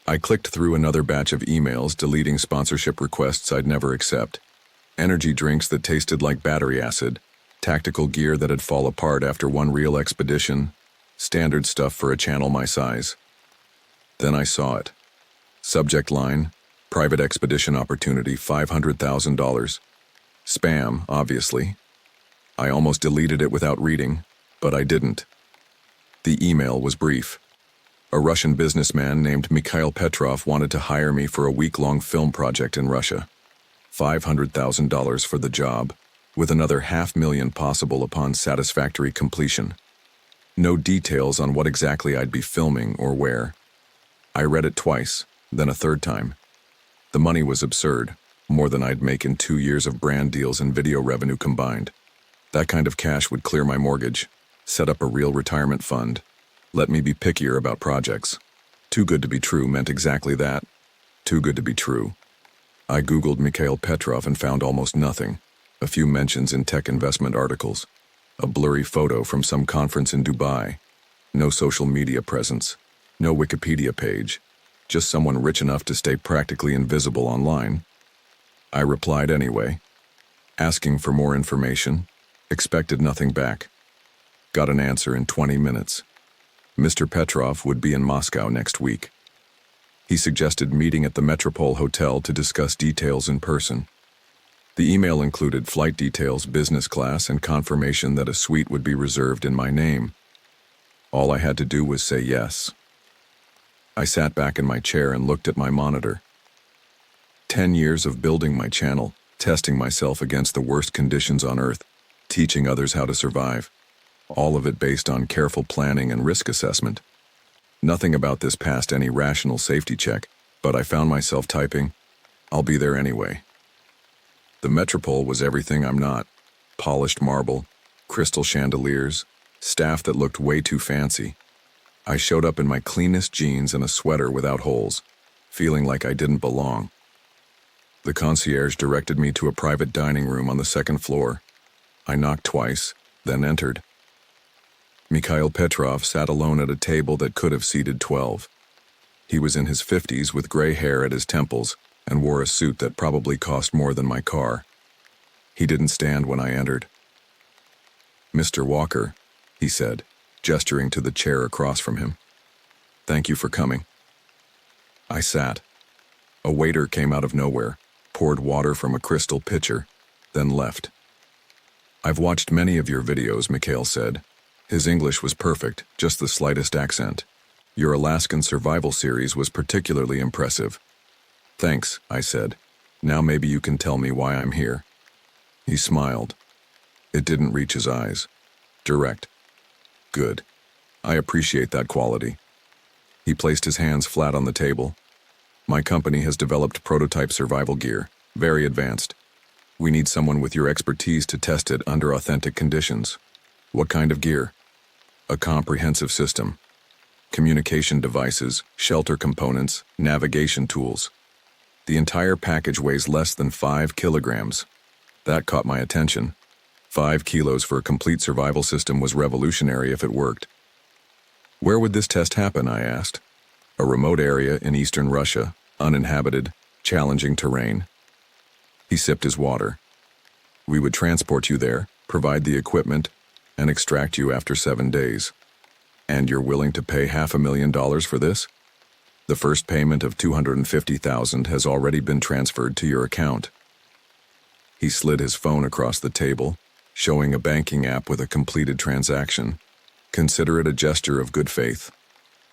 I clicked through another batch of emails deleting sponsorship requests I'd never accept. Energy drinks that tasted like battery acid, tactical gear that'd fall apart after one real expedition, standard stuff for a channel my size. Then I saw it. Subject line, private expedition opportunity, $500,000. Spam, obviously. I almost deleted it without reading, but I didn't. The email was brief. A Russian businessman named Mikhail Petrov wanted to hire me for a week-long film project in Russia. $500,000 for the job, with another $500,000 possible upon satisfactory completion. No details on what exactly I'd be filming or where. I read it twice, then a third time. The money was absurd, more than I'd make in 2 years of brand deals and video revenue combined. That kind of cash would clear my mortgage, set up a real retirement fund, let me be pickier about projects. Too good to be true meant exactly that. Too good to be true. I Googled Mikhail Petrov and found almost nothing. A few mentions in tech investment articles. A blurry photo from some conference in Dubai. No social media presence. No Wikipedia page. Just someone rich enough to stay practically invisible online. I replied anyway. Asking for more information. Expected nothing back. Got an answer in 20 minutes. Mr. Petrov would be in Moscow next week. He suggested meeting at the Metropole Hotel to discuss details in person. The email included flight details, business class, and confirmation that a suite would be reserved in my name. All I had to do was say yes. I sat back in my chair and looked at my monitor. 10 years of building my channel, testing myself against the worst conditions on Earth, teaching others how to survive. All of it based on careful planning and risk assessment. Nothing about this passed any rational safety check, but I found myself typing, "I'll be there anyway." The Metropole was everything I'm not. Polished marble, crystal chandeliers, staff that looked way too fancy. I showed up in my cleanest jeans and a sweater without holes, feeling like I didn't belong. The concierge directed me to a private dining room on the second floor. I knocked twice, then entered. Mikhail Petrov sat alone at a table that could have seated 12. He was in his 50s with gray hair at his temples and wore a suit that probably cost more than my car. He didn't stand when I entered. "Mr. Walker," he said, gesturing to the chair across from him. "Thank you for coming." I sat. A waiter came out of nowhere, poured water from a crystal pitcher, then left. "I've watched many of your videos," Mikhail said. His English was perfect, just the slightest accent. "Your Alaskan survival series was particularly impressive." "Thanks," I said. "Now maybe you can tell me why I'm here." He smiled. It didn't reach his eyes. Direct. "Good. I appreciate that quality." He placed his hands flat on the table. "My company has developed prototype survival gear, very advanced. We need someone with your expertise to test it under authentic conditions." "What kind of gear?" "A comprehensive system. Communication devices, shelter components, navigation tools. The entire package weighs less than 5 kilograms. That caught my attention. 5 kilos for a complete survival system was revolutionary if it worked. "Where would this test happen?" I asked. "A remote area in eastern Russia, uninhabited, challenging terrain." He sipped his water. "We would transport you there, provide the equipment, and extract you after 7 days. And you're willing to pay $500,000 for this? The first payment of $250,000 has already been transferred to your account." He slid his phone across the table, showing a banking app with a completed transaction. Consider it a gesture of good faith.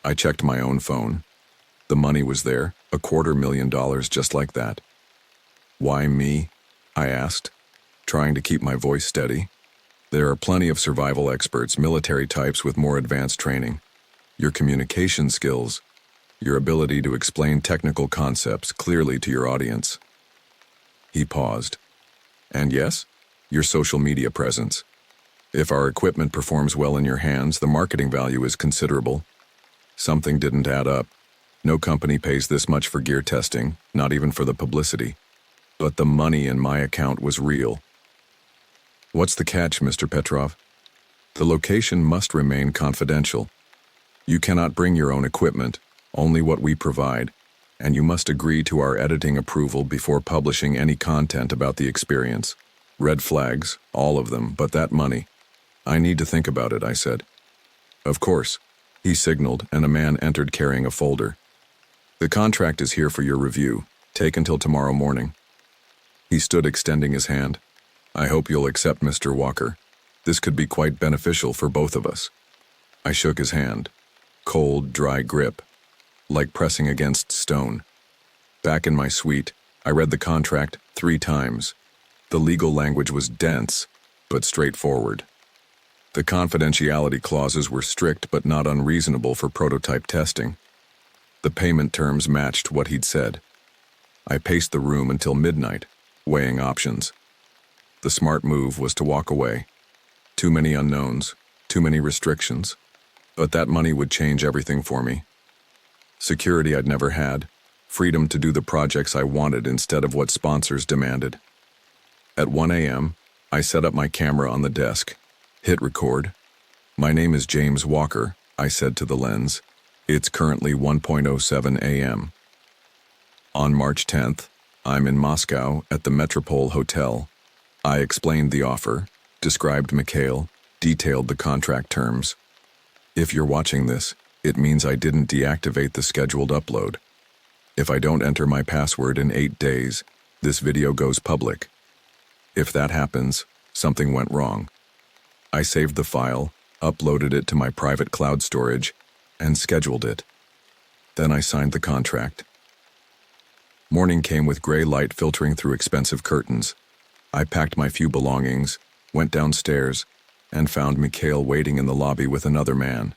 I checked my own phone. The money was there, $250,000 just like that. "Why me?" I asked, trying to keep my voice steady. "There are plenty of survival experts, military types with more advanced training. Your communication skills, your ability to explain technical concepts clearly to your audience." He paused. "And yes, your social media presence. If our equipment performs well in your hands, the marketing value is considerable." Something didn't add up. No company pays this much for gear testing, not even for the publicity. But the money in my account was real. "What's the catch, Mr. Petrov?" "The location must remain confidential. You cannot bring your own equipment, only what we provide, and you must agree to our editing approval before publishing any content about the experience. Red flags, all of them, but that money. I need to think about it, I said. Of course. He signaled, and a man entered carrying a folder. The contract is here for your review. Take until tomorrow morning. He stood extending his hand. I hope you'll accept, Mr. Walker. This could be quite beneficial for both of us. I shook his hand. Cold, dry grip, like pressing against stone. Back in my suite, I read the contract 3 times. The legal language was dense, but straightforward. The confidentiality clauses were strict but not unreasonable for prototype testing. The payment terms matched what he'd said. I paced the room until midnight, weighing options. The smart move was to walk away. Too many unknowns, too many restrictions. But that money would change everything for me. Security I'd never had, freedom to do the projects I wanted instead of what sponsors demanded. At 1 a.m., I set up my camera on the desk, hit record. My name is James Walker, I said to the lens. It's currently 1:07 a.m. On March 10th, I'm in Moscow at the Metropole Hotel. I explained the offer, described Mikhail, detailed the contract terms. If you're watching this, it means I didn't deactivate the scheduled upload. If I don't enter my password in 8 days, this video goes public. If that happens, something went wrong. I saved the file, uploaded it to my private cloud storage, and scheduled it. Then I signed the contract. Morning came with gray light filtering through expensive curtains. I packed my few belongings, went downstairs, and found Mikhail waiting in the lobby with another man.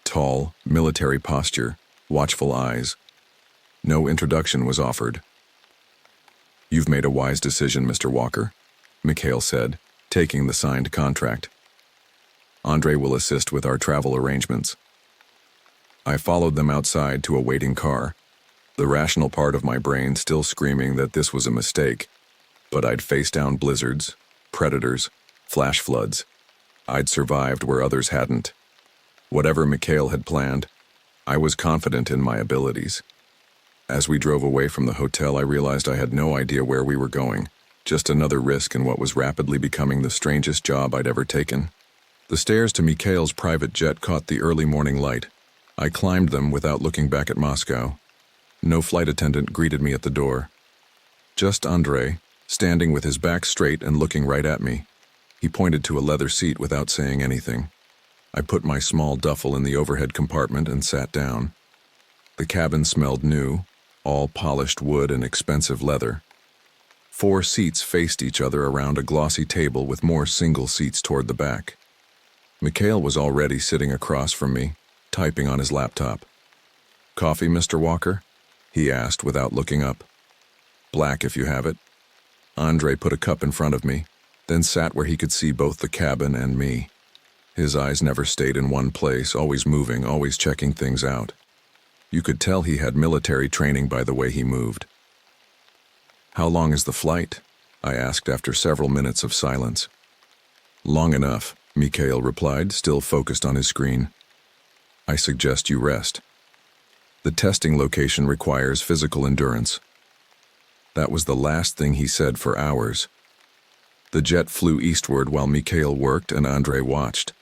Tall, military posture, watchful eyes. No introduction was offered. You've made a wise decision, Mr. Walker, Mikhail said, taking the signed contract. Andre will assist with our travel arrangements. I followed them outside to a waiting car, the rational part of my brain still screaming that this was a mistake, but I'd faced down blizzards, predators, flash floods. I'd survived where others hadn't. Whatever Mikhail had planned, I was confident in my abilities. As we drove away from the hotel, I realized I had no idea where we were going, just another risk in what was rapidly becoming the strangest job I'd ever taken. The stairs to Mikhail's private jet caught the early morning light. I climbed them without looking back at Moscow. No flight attendant greeted me at the door. Just Andre, standing with his back straight and looking right at me. He pointed to a leather seat without saying anything. I put my small duffel in the overhead compartment and sat down. The cabin smelled new, all polished wood and expensive leather. 4 seats faced each other around a glossy table with more single seats toward the back. Mikhail was already sitting across from me, typing on his laptop. Coffee, Mr. Walker? He asked without looking up. Black if you have it. Andre put a cup in front of me, then sat where he could see both the cabin and me. His eyes never stayed in one place, always moving, always checking things out. You could tell he had military training by the way he moved. How long is the flight? I asked after several minutes of silence. Long enough, Mikhail replied, still focused on his screen. I suggest you rest. The testing location requires physical endurance. That was the last thing he said for hours. The jet flew eastward while Mikhail worked and Andre watched.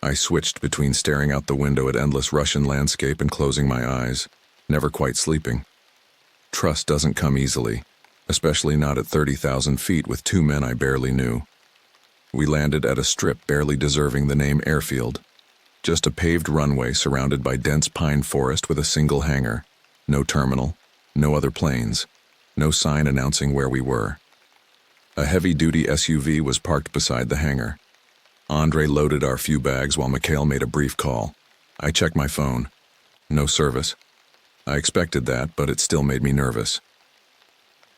I switched between staring out the window at endless Russian landscape and closing my eyes, never quite sleeping. Trust doesn't come easily, especially not at 30,000 feet with 2 men I barely knew. We landed at a strip barely deserving the name airfield. Just a paved runway surrounded by dense pine forest with a single hangar. No terminal, no other planes, no sign announcing where we were. A heavy-duty SUV was parked beside the hangar. Andre loaded our few bags while Mikhail made a brief call. I checked my phone. No service. I expected that, but it still made me nervous.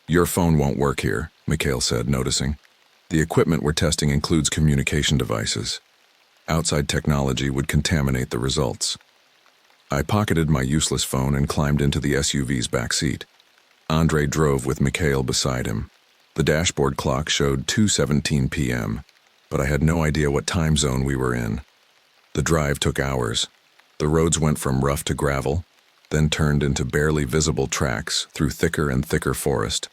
Your phone won't work here, Mikhail said, noticing. The equipment we're testing includes communication devices. Outside technology would contaminate the results. I pocketed my useless phone and climbed into the SUV's back seat. Andre drove with Mikhail beside him. The dashboard clock showed 2:17 p.m., but I had no idea what time zone we were in. The drive took hours. The roads went from rough to gravel, then turned into barely visible tracks through thicker and thicker forest.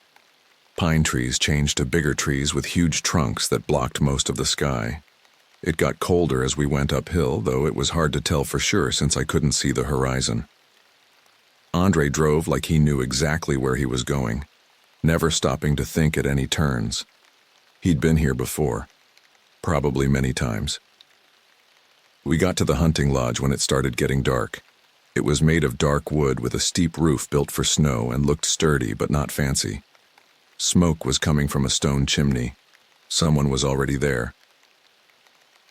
Pine trees changed to bigger trees with huge trunks that blocked most of the sky. It got colder as we went uphill, though it was hard to tell for sure since I couldn't see the horizon. Andre drove like he knew exactly where he was going, never stopping to think at any turns. He'd been here before, probably many times. We got to the hunting lodge when it started getting dark. It was made of dark wood with a steep roof built for snow and looked sturdy but not fancy. Smoke was coming from a stone chimney. Someone was already there.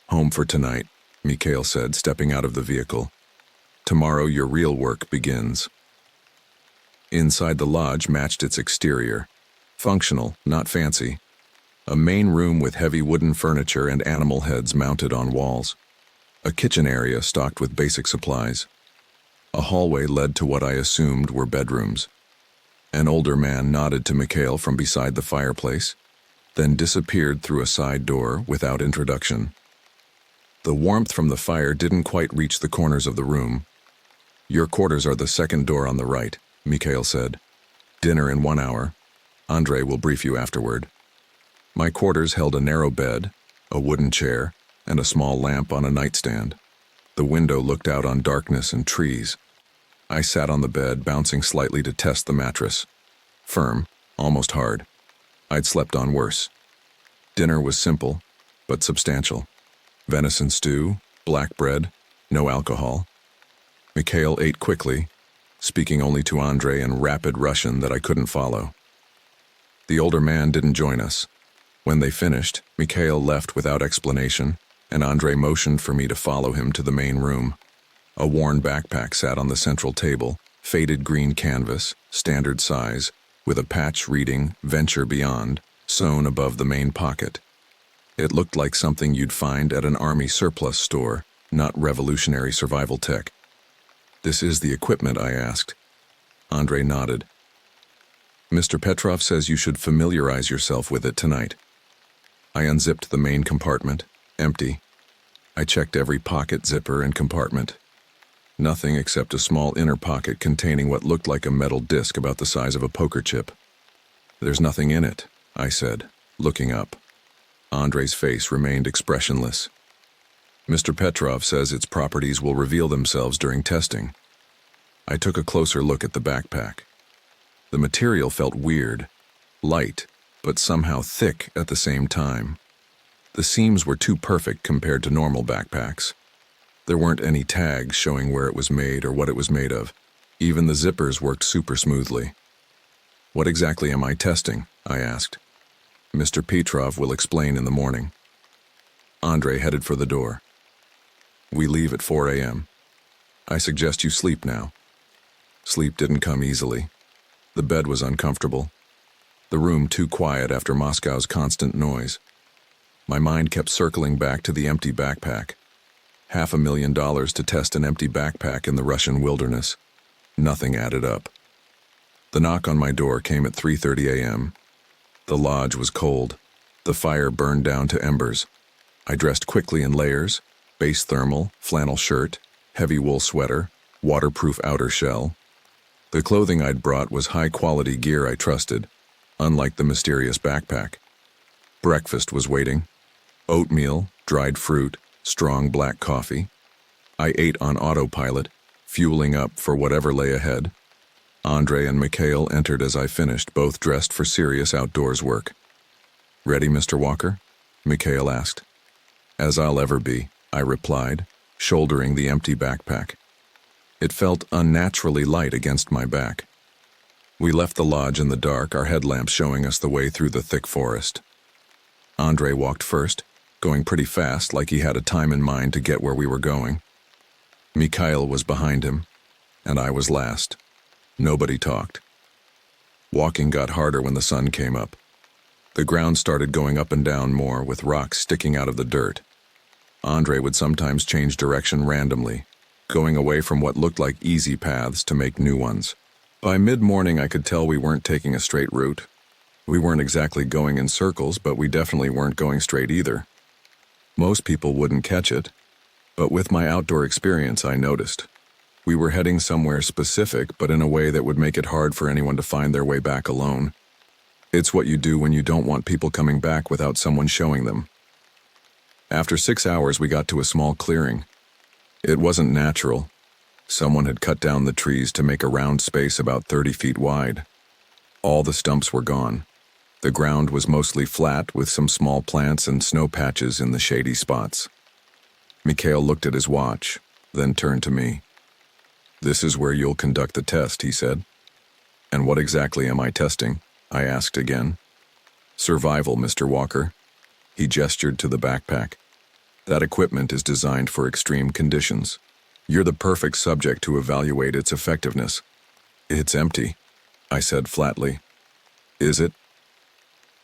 "Home for tonight," Mikhail said, stepping out of the vehicle. "Tomorrow your real work begins." Inside the lodge matched its exterior. Functional, not fancy. A main room with heavy wooden furniture and animal heads mounted on walls. A kitchen area stocked with basic supplies. A hallway led to what I assumed were bedrooms. An older man nodded to Mikhail from beside the fireplace, then disappeared through a side door without introduction. The warmth from the fire didn't quite reach the corners of the room. "Your quarters are the second door on the right," Mikhail said. "Dinner in 1 hour. Andre will brief you afterward." My quarters held a narrow bed, a wooden chair, and a small lamp on a nightstand. The window looked out on darkness and trees. I sat on the bed, bouncing slightly to test the mattress. Firm, almost hard. I'd slept on worse. Dinner was simple, but substantial. Venison stew, black bread, no alcohol. Mikhail ate quickly, speaking only to Andre in rapid Russian that I couldn't follow. The older man didn't join us. When they finished, Mikhail left without explanation, and Andre motioned for me to follow him to the main room. A worn backpack sat on the central table, faded green canvas, standard size, with a patch reading "Venture Beyond" sewn above the main pocket. It looked like something you'd find at an army surplus store, not revolutionary survival tech. "This is the equipment?" I asked. Andre nodded. "Mr. Petrov says you should familiarize yourself with it tonight." I unzipped the main compartment, empty. I checked every pocket, zipper, and compartment. Nothing except a small inner pocket containing what looked like a metal disc about the size of a poker chip. "There's nothing in it," I said, looking up. Andre's face remained expressionless. "Mr. Petrov says its properties will reveal themselves during testing." I took a closer look at the backpack. The material felt weird, light, but somehow thick at the same time. The seams were too perfect compared to normal backpacks. There weren't any tags showing where it was made or what it was made of. Even the zippers worked super smoothly. "What exactly am I testing?" I asked. "Mr. Petrov will explain in the morning." Andre headed for the door. "We leave at 4 a.m. I suggest you sleep now." Sleep didn't come easily. The bed was uncomfortable. The room too quiet after Moscow's constant noise. My mind kept circling back to the empty backpack. $500,000 to test an empty backpack in the Russian wilderness. Nothing added up. The knock on my door came at 3:30 a.m. The lodge was cold. The fire burned down to embers. I dressed quickly in layers: base thermal, flannel shirt, heavy wool sweater, waterproof outer shell. The clothing I'd brought was high-quality gear I trusted, unlike the mysterious backpack. Breakfast was waiting. Oatmeal, dried fruit, strong black coffee. I ate on autopilot, fueling up for whatever lay ahead. Andre and Mikhail entered as I finished, both dressed for serious outdoors work. "Ready, Mr. Walker?" Mikhail asked. "As I'll ever be," I replied, shouldering the empty backpack. It felt unnaturally light against my back. We left the lodge in the dark, our headlamps showing us the way through the thick forest. Andre walked first, going pretty fast, like he had a time in mind to get where we were going. Mikhail was behind him, and I was last. Nobody talked. Walking got harder when the sun came up. The ground started going up and down more, with rocks sticking out of the dirt. Andre would sometimes change direction randomly, going away from what looked like easy paths to make new ones. By mid-morning, I could tell we weren't taking a straight route. We weren't exactly going in circles, but we definitely weren't going straight either. Most people wouldn't catch it, but with my outdoor experience, I noticed. We were heading somewhere specific, but in a way that would make it hard for anyone to find their way back alone. It's what you do when you don't want people coming back without someone showing them. After 6 hours, we got to a small clearing. It wasn't natural. Someone had cut down the trees to make a round space about 30 feet wide. All the stumps were gone. The ground was mostly flat with some small plants and snow patches in the shady spots. Mikhail looked at his watch, then turned to me. "This is where you'll conduct the test," he said. "And what exactly am I testing?" I asked again. "Survival, Mr. Walker." He gestured to the backpack. "That equipment is designed for extreme conditions. You're the perfect subject to evaluate its effectiveness." "It's empty," I said flatly. "Is it?"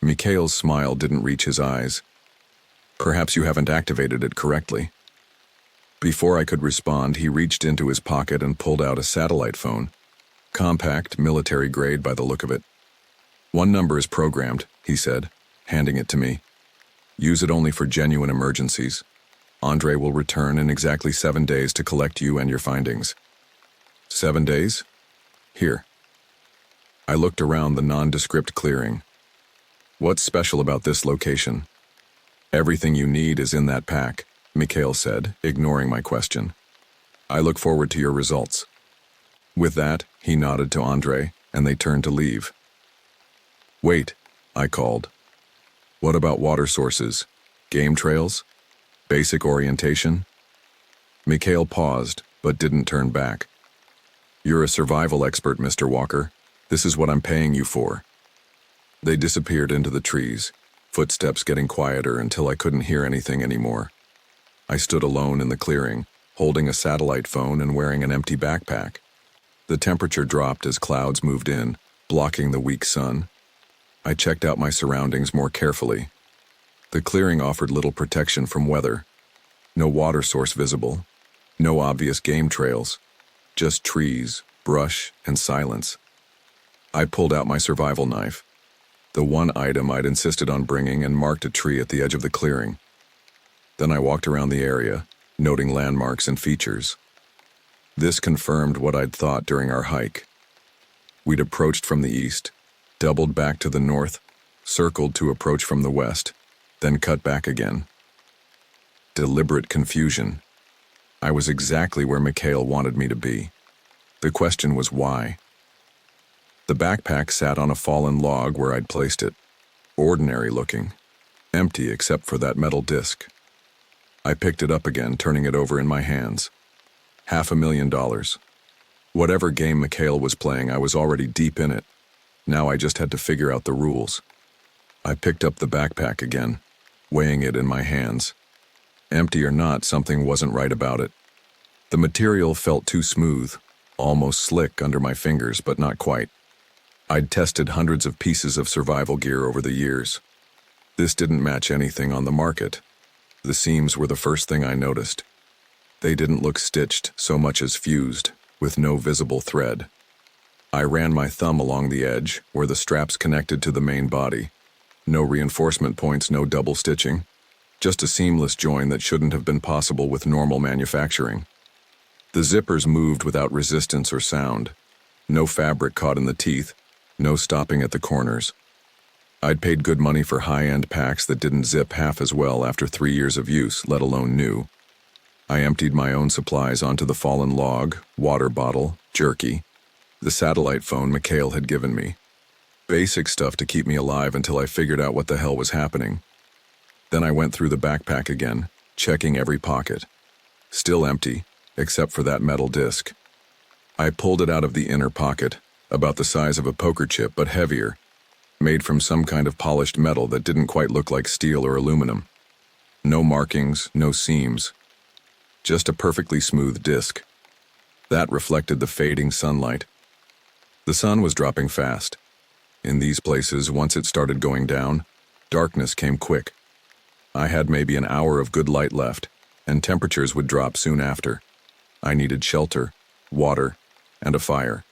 Mikhail's smile didn't reach his eyes. "Perhaps you haven't activated it correctly." Before I could respond, he reached into his pocket and pulled out a satellite phone. Compact, military grade by the look of it. "One number is programmed," he said, handing it to me. "Use it only for genuine emergencies. Andre will return in exactly 7 days to collect you and your findings." 7 days? Here. I looked around the nondescript clearing. "What's special about this location?" "Everything you need is in that pack," Mikhail said, ignoring my question. "I look forward to your results." With that, he nodded to Andre, and they turned to leave. "Wait," I called. "What about water sources? Game trails? Basic orientation?" Mikhail paused, but didn't turn back. "You're a survival expert, Mr. Walker. This is what I'm paying you for." They disappeared into the trees, footsteps getting quieter until I couldn't hear anything anymore. I stood alone in the clearing, holding a satellite phone and wearing an empty backpack. The temperature dropped as clouds moved in, blocking the weak sun. I checked out my surroundings more carefully. The clearing offered little protection from weather. No water source visible. No obvious game trails. Just trees, brush, and silence. I pulled out my survival knife, the one item I'd insisted on bringing, and marked a tree at the edge of the clearing. Then I walked around the area, noting landmarks and features. This confirmed what I'd thought during our hike. We'd approached from the east, doubled back to the north, circled to approach from the west, then cut back again. Deliberate confusion. I was exactly where Mikhail wanted me to be. The question was why. The backpack sat on a fallen log where I'd placed it. Ordinary looking. Empty except for that metal disc. I picked it up again, turning it over in my hands. $500,000. Whatever game Mikhail was playing, I was already deep in it. Now I just had to figure out the rules. I picked up the backpack again, weighing it in my hands. Empty or not, something wasn't right about it. The material felt too smooth, almost slick under my fingers, but not quite. I'd tested hundreds of pieces of survival gear over the years. This didn't match anything on the market. The seams were the first thing I noticed. They didn't look stitched so much as fused, with no visible thread. I ran my thumb along the edge, where the straps connected to the main body. No reinforcement points, no double stitching. Just a seamless join that shouldn't have been possible with normal manufacturing. The zippers moved without resistance or sound. No fabric caught in the teeth, no stopping at the corners. I'd paid good money for high-end packs that didn't zip half as well after 3 years of use, let alone new. I emptied my own supplies onto the fallen log, water bottle, jerky, the satellite phone Mikhail had given me. Basic stuff to keep me alive until I figured out what the hell was happening. Then I went through the backpack again, checking every pocket. Still empty, except for that metal disc. I pulled it out of the inner pocket, about the size of a poker chip but heavier, made from some kind of polished metal that didn't quite look like steel or aluminum. No markings, no seams. Just a perfectly smooth disc. That reflected the fading sunlight. The sun was dropping fast. In these places, once it started going down, darkness came quick. I had maybe an hour of good light left, and temperatures would drop soon after. I needed shelter, water, and a fire.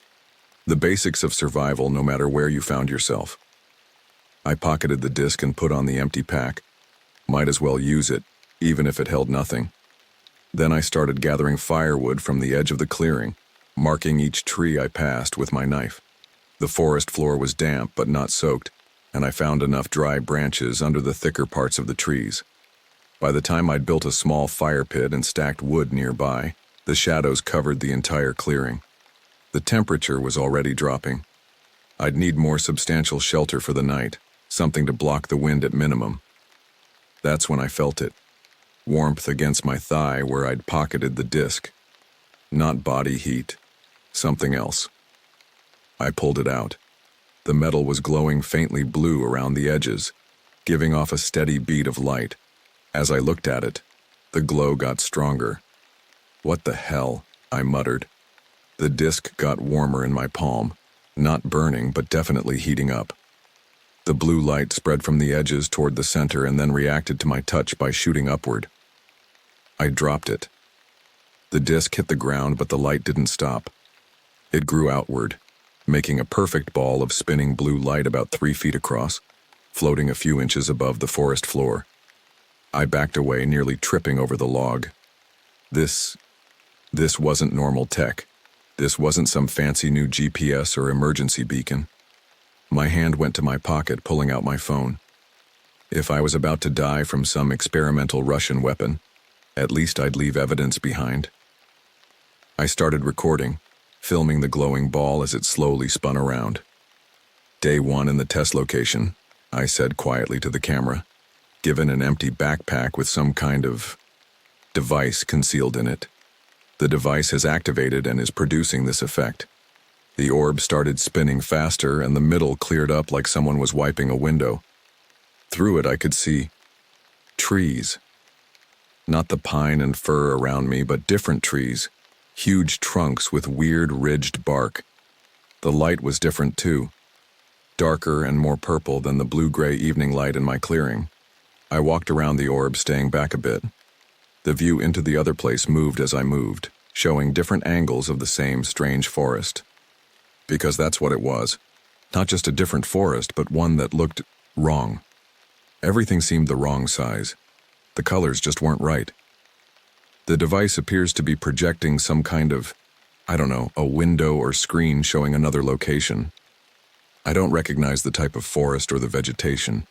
The basics of survival no matter where you found yourself. I pocketed the disc and put on the empty pack. Might as well use it, even if it held nothing. Then I started gathering firewood from the edge of the clearing, marking each tree I passed with my knife. The forest floor was damp but not soaked, and I found enough dry branches under the thicker parts of the trees. By the time I'd built a small fire pit and stacked wood nearby, the shadows covered the entire clearing. The temperature was already dropping. I'd need more substantial shelter for the night, something to block the wind at minimum. That's when I felt it. Warmth against my thigh where I'd pocketed the disc. Not body heat, something else. I pulled it out. The metal was glowing faintly blue around the edges, giving off a steady bead of light. As I looked at it, the glow got stronger. "What the hell?" I muttered. The disc got warmer in my palm, not burning but definitely heating up. The blue light spread from the edges toward the center and then reacted to my touch by shooting upward. I dropped it. The disc hit the ground, but the light didn't stop. It grew outward, making a perfect ball of spinning blue light about 3 feet across, floating a few inches above the forest floor. I backed away, nearly tripping over the log. This wasn't normal tech. This wasn't some fancy new GPS or emergency beacon. My hand went to my pocket, pulling out my phone. If I was about to die from some experimental Russian weapon, at least I'd leave evidence behind. I started recording, filming the glowing ball as it slowly spun around. "Day 1 in the test location," I said quietly to the camera, given an empty backpack with some kind of device concealed in it. "The device has activated and is producing this effect." The orb started spinning faster and the middle cleared up like someone was wiping a window. Through it I could see trees. Not the pine and fir around me, but different trees, huge trunks with weird ridged bark. The light was different too, darker and more purple than the blue-gray evening light in my clearing. I walked around the orb, staying back a bit. The view into the other place moved as I moved, showing different angles of the same strange forest. Because that's what it was. Not just a different forest, but one that looked wrong. Everything seemed the wrong size. The colors just weren't right. The device appears to be projecting some kind of, a window or screen showing another location. I don't recognize the type of forest or the vegetation.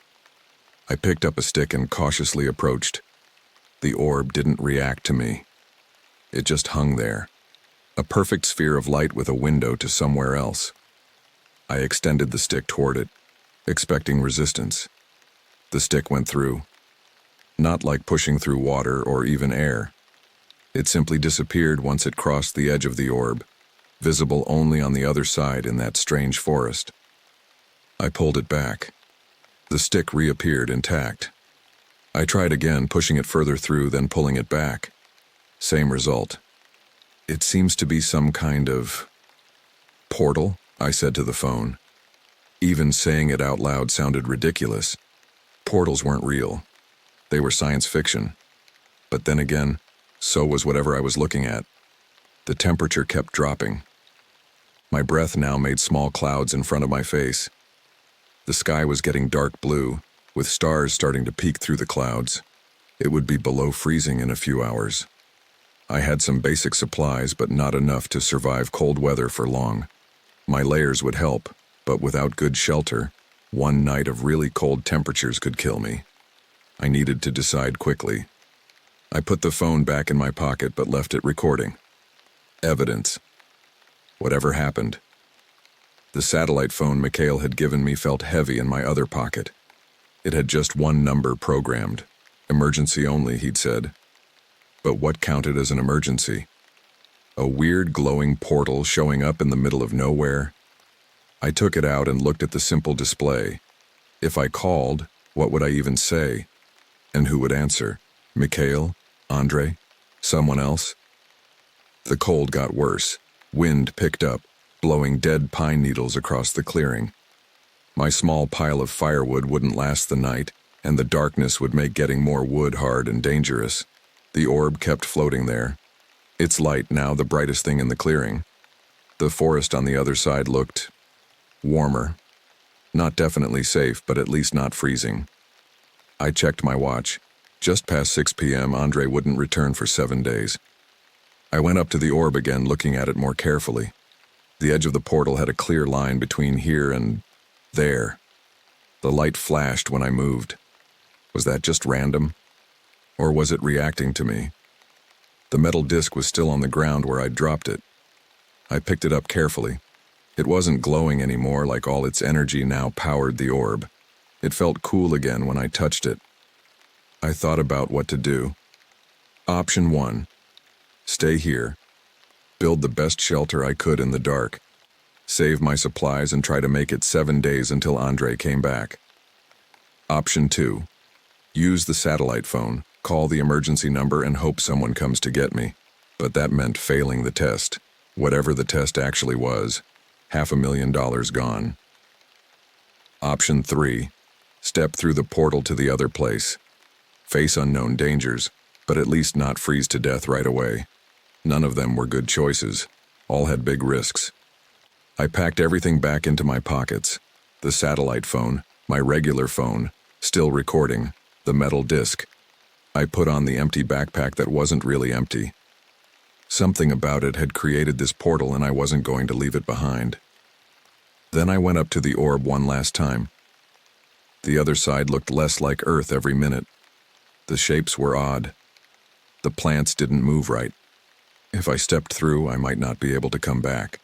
I picked up a stick and cautiously approached. The orb didn't react to me. It just hung there. A perfect sphere of light with a window to somewhere else. I extended the stick toward it, expecting resistance. The stick went through. Not like pushing through water or even air. It simply disappeared once it crossed the edge of the orb, visible only on the other side in that strange forest. I pulled it back. The stick reappeared intact. I tried again, pushing it further through, then pulling it back. Same result. "It seems to be some kind of portal," I said to the phone. Even saying it out loud sounded ridiculous. Portals weren't real. They were science fiction. But then again, so was whatever I was looking at. The temperature kept dropping. My breath now made small clouds in front of my face. The sky was getting dark blue, with stars starting to peek through the clouds. It would be below freezing in a few hours. I had some basic supplies, but not enough to survive cold weather for long. My layers would help, but without good shelter, one night of really cold temperatures could kill me. I needed to decide quickly. I put the phone back in my pocket but left it recording. Evidence. Whatever happened. The satellite phone Mikhail had given me felt heavy in my other pocket. It had just one number programmed. Emergency only, he'd said. But what counted as an emergency? A weird glowing portal showing up in the middle of nowhere? I took it out and looked at the simple display. If I called, what would I even say? And who would answer? Mikhail? Andre? Someone else? The cold got worse. Wind picked up, blowing dead pine needles across the clearing. My small pile of firewood wouldn't last the night, and the darkness would make getting more wood hard and dangerous. The orb kept floating there, its light now the brightest thing in the clearing. The forest on the other side looked warmer. Not definitely safe, but at least not freezing. I checked my watch. Just past 6 p.m., Andre wouldn't return for 7 days. I went up to the orb again, looking at it more carefully. The edge of the portal had a clear line between here and there. The light flashed when I moved. Was that just random? Or was it reacting to me? The metal disc was still on the ground where I'd dropped it. I picked it up carefully. It wasn't glowing anymore, like all its energy now powered the orb. It felt cool again when I touched it. I thought about what to do. Option 1. Stay here. Build the best shelter I could in the dark. Save my supplies and try to make it 7 days until Andre came back. Option 2. Use the satellite phone, call the emergency number, and hope someone comes to get me. But that meant failing the test. Whatever the test actually was. $500,000 gone. Option 3. Step through the portal to the other place. Face unknown dangers, but at least not freeze to death right away. None of them were good choices. All had big risks. I packed everything back into my pockets. The satellite phone, my regular phone, still recording, the metal disc. I put on the empty backpack that wasn't really empty. Something about it had created this portal, and I wasn't going to leave it behind. Then I went up to the orb one last time. The other side looked less like Earth every minute. The shapes were odd. The plants didn't move right. If I stepped through, I might not be able to come back.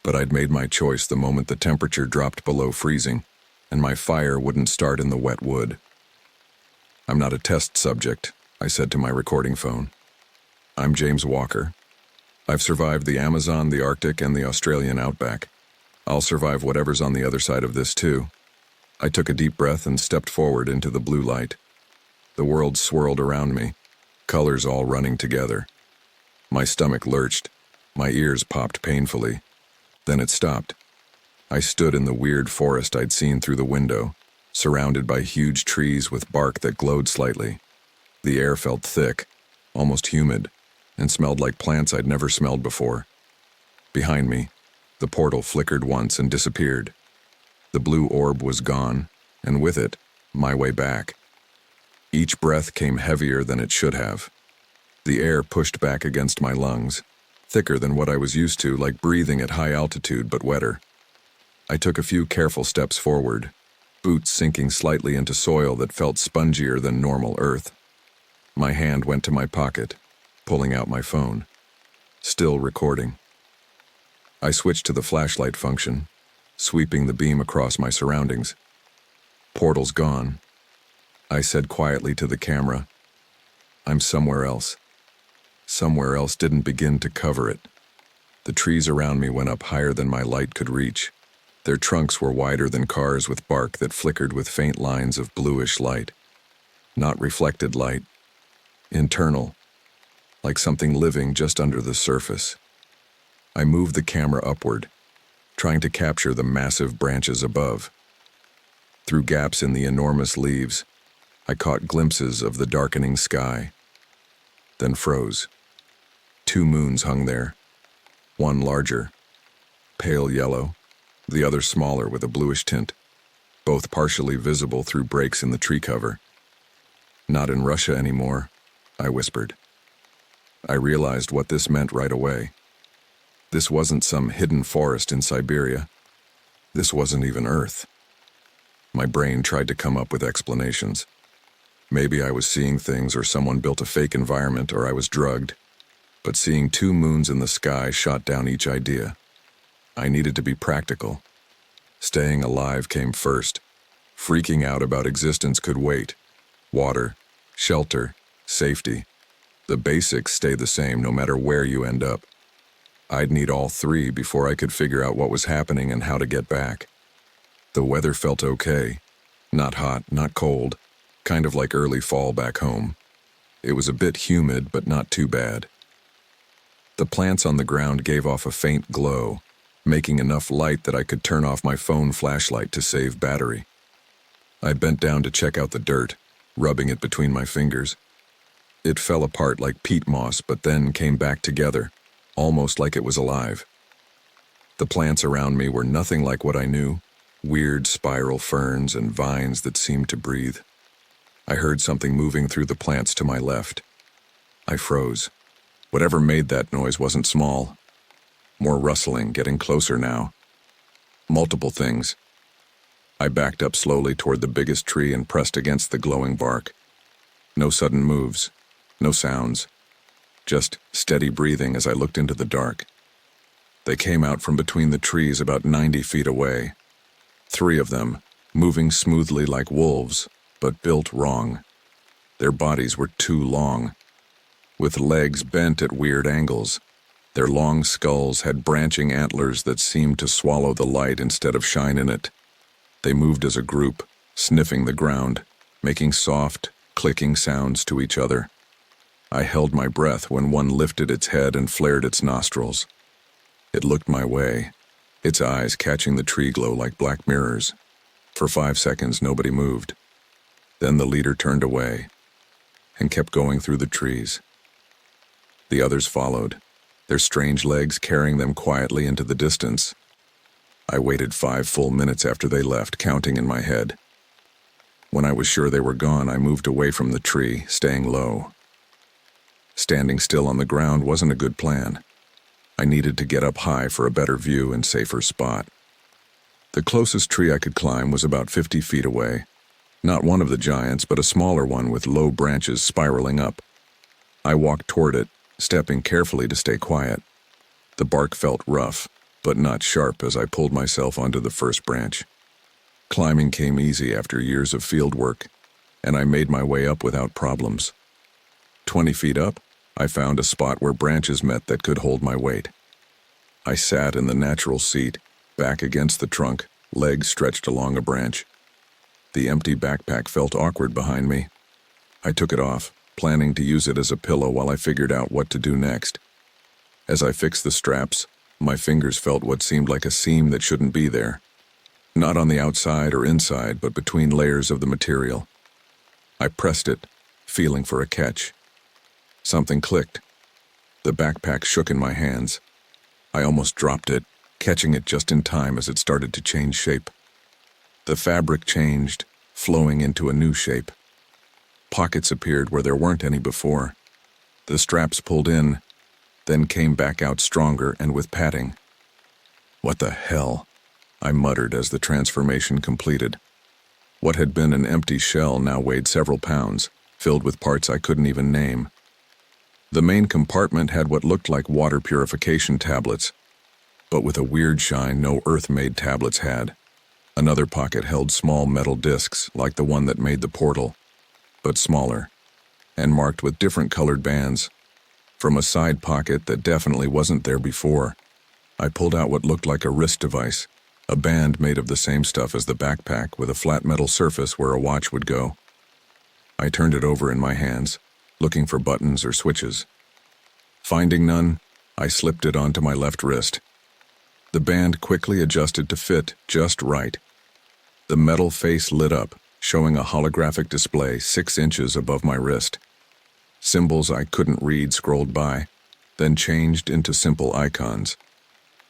But I'd made my choice the moment the temperature dropped below freezing, and my fire wouldn't start in the wet wood. I'm not a test subject, I said to my recording phone. I'm James Walker. I've survived the Amazon, the Arctic, and the Australian outback. I'll survive whatever's on the other side of this too. I took a deep breath and stepped forward into the blue light. The world swirled around me, colors all running together. My stomach lurched. My ears popped painfully. Then it stopped. I stood in the weird forest I'd seen through the window, surrounded by huge trees with bark that glowed slightly. The air felt thick, almost humid, and smelled like plants I'd never smelled before. Behind me, the portal flickered once and disappeared. The blue orb was gone, and with it, my way back. Each breath came heavier than it should have. The air pushed back against my lungs, thicker than what I was used to, like breathing at high altitude but wetter. I took a few careful steps forward, boots sinking slightly into soil that felt spongier than normal earth. My hand went to my pocket, pulling out my phone. Still recording. I switched to the flashlight function, sweeping the beam across my surroundings. Portal's gone. I said quietly to the camera, I'm somewhere else. Somewhere else didn't begin to cover it. The trees around me went up higher than my light could reach. Their trunks were wider than cars with bark that flickered with faint lines of bluish light. Not reflected light. Internal. Like something living just under the surface. I moved the camera upward, trying to capture the massive branches above. Through gaps in the enormous leaves, I caught glimpses of the darkening sky, then froze. 2 moons hung there, one larger, pale yellow, the other smaller with a bluish tint, both partially visible through breaks in the tree cover. Not in Russia anymore, I whispered. I realized what this meant right away. This wasn't some hidden forest in Siberia. This wasn't even Earth. My brain tried to come up with explanations. Maybe I was seeing things, or someone built a fake environment, or I was drugged. But seeing 2 moons in the sky shot down each idea. I needed to be practical. Staying alive came first. Freaking out about existence could wait. Water, shelter, safety. The basics stay the same no matter where you end up. I'd need all 3 before I could figure out what was happening and how to get back. The weather felt okay. Not hot, not cold. Kind of like early fall back home. It was a bit humid, but not too bad. The plants on the ground gave off a faint glow, making enough light that I could turn off my phone flashlight to save battery. I bent down to check out the dirt, rubbing it between my fingers. It fell apart like peat moss, but then came back together, almost like it was alive. The plants around me were nothing like what I knew, weird spiral ferns and vines that seemed to breathe. I heard something moving through the plants to my left. I froze. Whatever made that noise wasn't small. More rustling, getting closer now. Multiple things. I backed up slowly toward the biggest tree and pressed against the glowing bark. No sudden moves, no sounds, just steady breathing as I looked into the dark. They came out from between the trees about 90 feet away. 3 of them, moving smoothly like wolves, but built wrong. Their bodies were too long, with legs bent at weird angles. Their long skulls had branching antlers that seemed to swallow the light instead of shine in it. They moved as a group, sniffing the ground, making soft, clicking sounds to each other. I held my breath when one lifted its head and flared its nostrils. It looked my way, its eyes catching the tree glow like black mirrors. For 5 seconds, nobody moved. Then the leader turned away and kept going through the trees. The others followed, their strange legs carrying them quietly into the distance. I waited 5 full minutes after they left, counting in my head. When I was sure they were gone, I moved away from the tree, staying low. Standing still on the ground wasn't a good plan. I needed to get up high for a better view and safer spot. The closest tree I could climb was about 50 feet away. Not one of the giants, but a smaller one with low branches spiraling up. I walked toward it, stepping carefully to stay quiet. The bark felt rough, but not sharp as I pulled myself onto the first branch. Climbing came easy after years of field work, and I made my way up without problems. 20 feet up, I found a spot where branches met that could hold my weight. I sat in the natural seat, back against the trunk, legs stretched along a branch. The empty backpack felt awkward behind me. I took it off, planning to use it as a pillow while I figured out what to do next. As I fixed the straps, my fingers felt what seemed like a seam that shouldn't be there. Not on the outside or inside, but between layers of the material. I pressed it, feeling for a catch. Something clicked. The backpack shook in my hands. I almost dropped it, catching it just in time as it started to change shape. The fabric changed, flowing into a new shape. Pockets appeared where there weren't any before. The straps pulled in, then came back out stronger and with padding. What the hell? I muttered as the transformation completed. What had been an empty shell now weighed several pounds, filled with parts I couldn't even name. The main compartment had what looked like water purification tablets, but with a weird shine no Earth-made tablets had. Another pocket held small metal discs like the one that made the portal, but smaller, and marked with different colored bands. From a side pocket that definitely wasn't there before, I pulled out what looked like a wrist device, a band made of the same stuff as the backpack with a flat metal surface where a watch would go. I turned it over in my hands, looking for buttons or switches. Finding none, I slipped it onto my left wrist. The band quickly adjusted to fit just right. The metal face lit up, showing a holographic display 6 inches above my wrist. Symbols I couldn't read scrolled by, then changed into simple icons.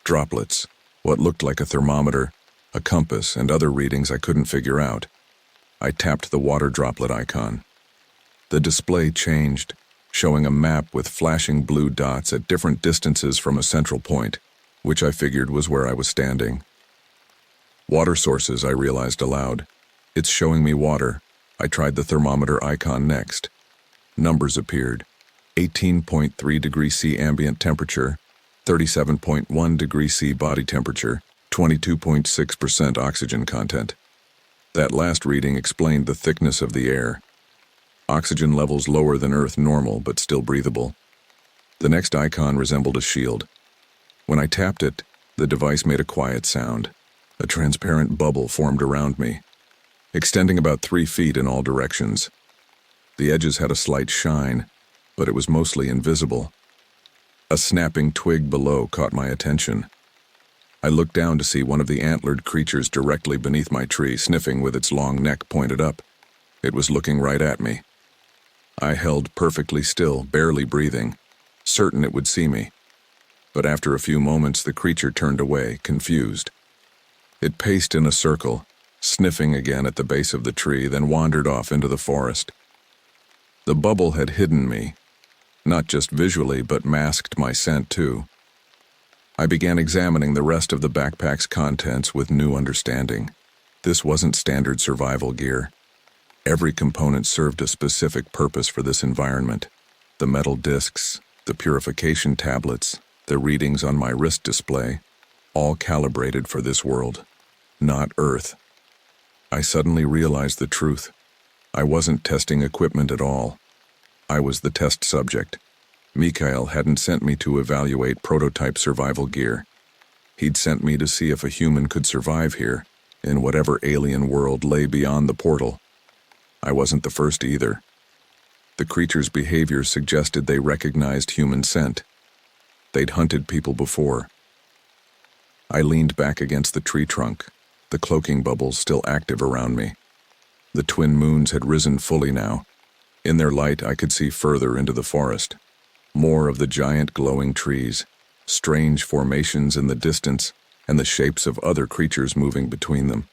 Droplets, what looked like a thermometer, a compass, and other readings I couldn't figure out. I tapped the water droplet icon. The display changed, showing a map with flashing blue dots at different distances from a central point, which I figured was where I was standing. Water sources, I realized aloud. It's showing me water. I tried the thermometer icon next. Numbers appeared. 18.3 degrees C ambient temperature, 37.1 degrees C body temperature, 22.6% oxygen content. That last reading explained the thickness of the air. Oxygen levels lower than Earth normal, but still breathable. The next icon resembled a shield. When I tapped it, the device made a quiet sound. A transparent bubble formed around me, extending about 3 feet in all directions. The edges had a slight shine, but it was mostly invisible. A snapping twig below caught my attention. I looked down to see one of the antlered creatures directly beneath my tree, sniffing with its long neck pointed up. It was looking right at me. I held perfectly still, barely breathing, certain it would see me. But after a few moments, the creature turned away, confused. It paced in a circle, sniffing again at the base of the tree, then wandered off into the forest. The bubble had hidden me, Not just visually, but masked my scent too. I began examining the rest of the backpack's contents with new understanding. This wasn't standard survival gear. Every component served a specific purpose for this environment. The metal discs, the purification tablets, the readings on my wrist display, all calibrated for this world, not Earth. I suddenly realized the truth. I wasn't testing equipment at all. I was the test subject. Mikhail hadn't sent me to evaluate prototype survival gear. He'd sent me to see if a human could survive here, in whatever alien world lay beyond the portal. I wasn't the first either. The creature's behavior suggested they recognized human scent. They'd hunted people before. I leaned back against the tree trunk, the cloaking bubbles still active around me. The twin moons had risen fully now. In their light, I could see further into the forest. More of the giant glowing trees, strange formations in the distance, and the shapes of other creatures moving between them.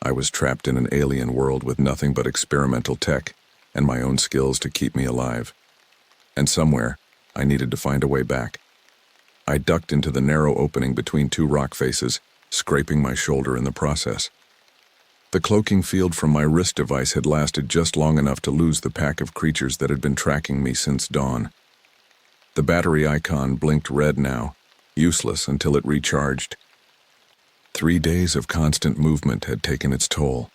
I was trapped in an alien world with nothing but experimental tech and my own skills to keep me alive. And somewhere, I needed to find a way back. I ducked into the narrow opening between two rock faces, scraping my shoulder in the process. The cloaking field from my wrist device had lasted just long enough to lose the pack of creatures that had been tracking me since dawn. The battery icon blinked red now, useless until it recharged. 3 days of constant movement had taken its toll.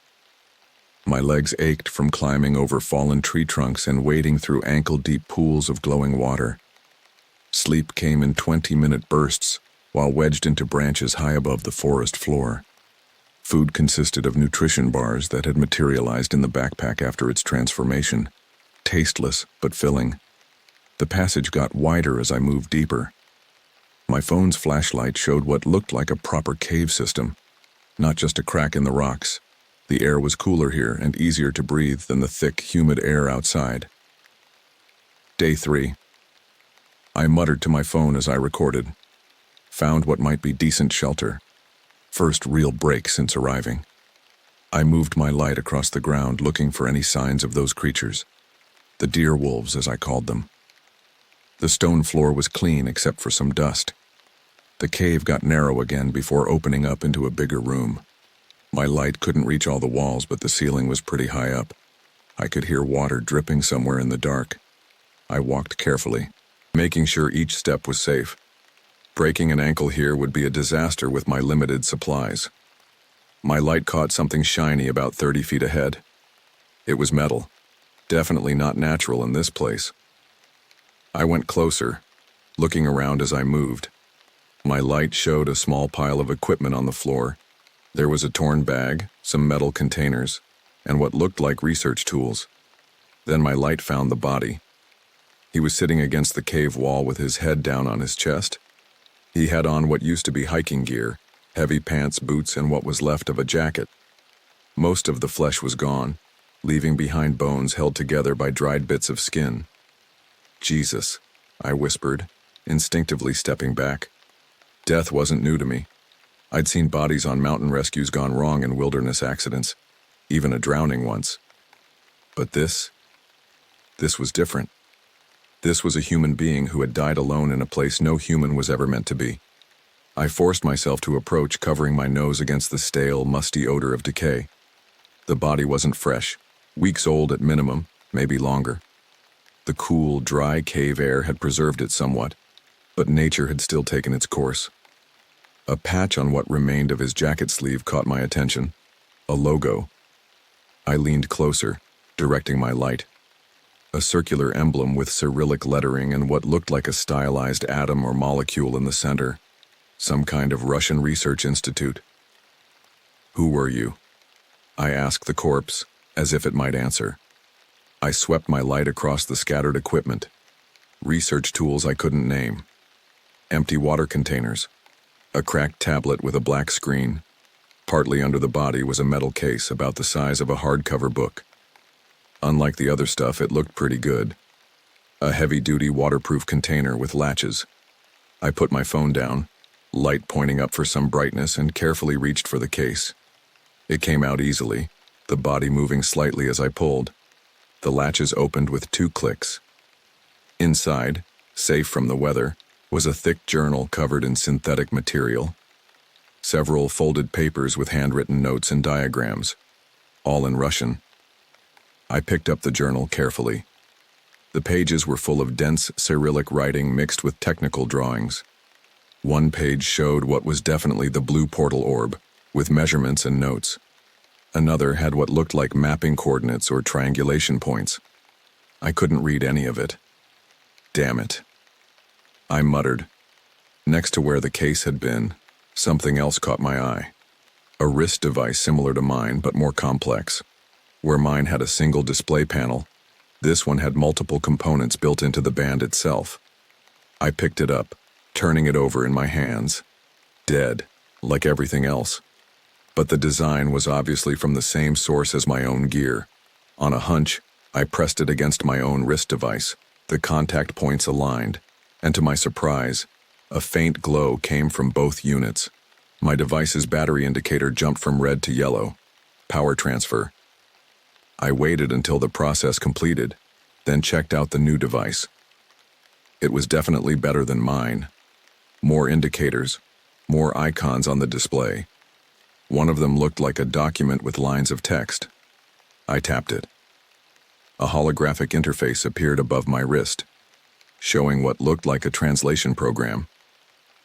My legs ached from climbing over fallen tree trunks and wading through ankle-deep pools of glowing water. Sleep came in 20-minute bursts, while wedged into branches high above the forest floor. Food consisted of nutrition bars that had materialized in the backpack after its transformation, tasteless but filling. The passage got wider as I moved deeper. My phone's flashlight showed what looked like a proper cave system, not just a crack in the rocks. The air was cooler here and easier to breathe than the thick, humid air outside. Day 3. I muttered to my phone as I recorded. Found what might be decent shelter. First real break since arriving. I moved my light across the ground looking for any signs of those creatures. The deer wolves, as I called them. The stone floor was clean except for some dust. The cave got narrow again before opening up into a bigger room. My light couldn't reach all the walls, but the ceiling was pretty high up. I could hear water dripping somewhere in the dark. I walked carefully, making sure each step was safe. Breaking an ankle here would be a disaster with my limited supplies. My light caught something shiny about 30 feet ahead. It was metal. Definitely not natural in this place. I went closer, looking around as I moved. My light showed a small pile of equipment on the floor. There was a torn bag, some metal containers, and what looked like research tools. Then my light found the body. He was sitting against the cave wall with his head down on his chest. He had on what used to be hiking gear, heavy pants, boots, and what was left of a jacket. Most of the flesh was gone, leaving behind bones held together by dried bits of skin. Jesus, I whispered, instinctively stepping back. Death wasn't new to me. I'd seen bodies on mountain rescues gone wrong in wilderness accidents, even a drowning once. But this was different. This was a human being who had died alone in a place no human was ever meant to be. I forced myself to approach, covering my nose against the stale, musty odor of decay. The body wasn't fresh, weeks old at minimum, maybe longer. The cool, dry cave air had preserved it somewhat, but nature had still taken its course. A patch on what remained of his jacket sleeve caught my attention. A logo. I leaned closer, directing my light. A circular emblem with Cyrillic lettering and what looked like a stylized atom or molecule in the center. Some kind of Russian research institute. Who were you? I asked the corpse, as if it might answer. I swept my light across the scattered equipment. Research tools I couldn't name. Empty water containers. A cracked tablet with a black screen. Partly under the body was a metal case about the size of a hardcover book. Unlike the other stuff, it looked pretty good. A heavy-duty waterproof container with latches. I put my phone down, light pointing up for some brightness, and carefully reached for the case. It came out easily, the body moving slightly as I pulled. The latches opened with 2 clicks. Inside, safe from the weather, was a thick journal covered in synthetic material. Several folded papers with handwritten notes and diagrams, all in Russian. I picked up the journal carefully. The pages were full of dense Cyrillic writing mixed with technical drawings. One page showed what was definitely the blue portal orb, with measurements and notes. Another had what looked like mapping coordinates or triangulation points. I couldn't read any of it. Damn it. I muttered. Next to where the case had been, something else caught my eye. A wrist device similar to mine, but more complex. Where mine had a single display panel, this one had multiple components built into the band itself. I picked it up, turning it over in my hands. Dead, like everything else. But the design was obviously from the same source as my own gear. On a hunch, I pressed it against my own wrist device, the contact points aligned, and to my surprise, a faint glow came from both units. My device's battery indicator jumped from red to yellow. Power transfer. I waited until the process completed, then checked out the new device. It was definitely better than mine. More indicators, more icons on the display. One of them looked like a document with lines of text. I tapped it. A holographic interface appeared above my wrist, showing what looked like a translation program.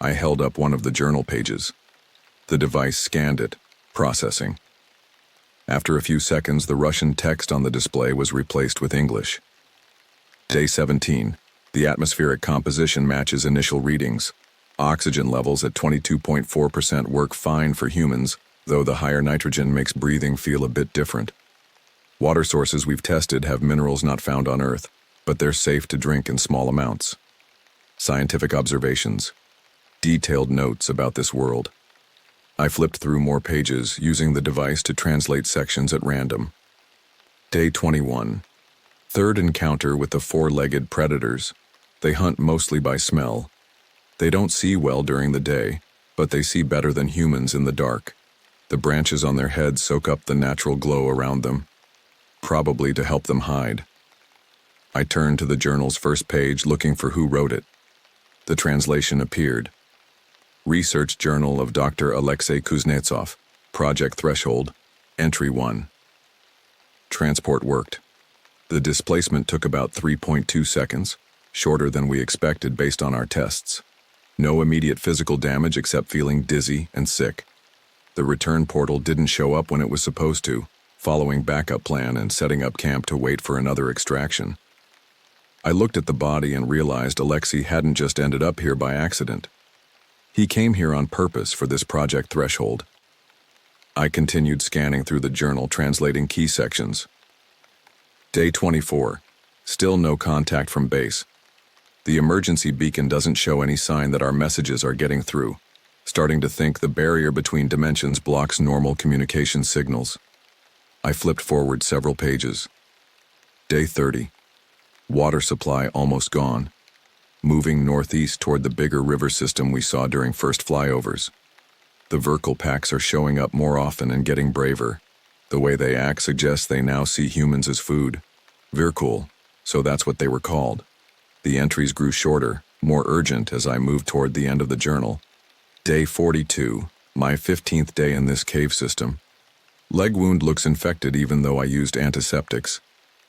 I held up one of the journal pages. The device scanned it, processing. After a few seconds, the Russian text on the display was replaced with English. Day 17. The atmospheric composition matches initial readings. Oxygen levels at 22.4% work fine for humans, though the higher nitrogen makes breathing feel a bit different. Water sources we've tested have minerals not found on Earth, but they're safe to drink in small amounts. Scientific observations. Detailed notes about this world. I flipped through more pages, using the device to translate sections at random. Day 21. Third encounter with the four-legged predators. They hunt mostly by smell. They don't see well during the day, but they see better than humans in the dark. The branches on their heads soak up the natural glow around them, probably to help them hide. I turned to the journal's first page looking for who wrote it. The translation appeared. Research Journal of Dr. Alexei Kuznetsov, Project Threshold, Entry 1. Transport worked. The displacement took about 3.2 seconds, shorter than we expected based on our tests. No immediate physical damage except feeling dizzy and sick. The return portal didn't show up when it was supposed to, following backup plan and setting up camp to wait for another extraction. I looked at the body and realized Alexei hadn't just ended up here by accident. He came here on purpose for this Project Threshold. I continued scanning through the journal, translating key sections. Day 24. Still no contact from base. The emergency beacon doesn't show any sign that our messages are getting through. Starting to think the barrier between dimensions blocks normal communication signals. I flipped forward several pages. Day 30. Water supply almost gone. Moving northeast toward the bigger river system we saw during first flyovers. The Verkal packs are showing up more often and getting braver. The way they act suggests they now see humans as food. Verkal, so that's what they were called. The entries grew shorter, more urgent as I moved toward the end of the journal. Day 42, my 15th day in this cave system. Leg wound looks infected even though I used antiseptics.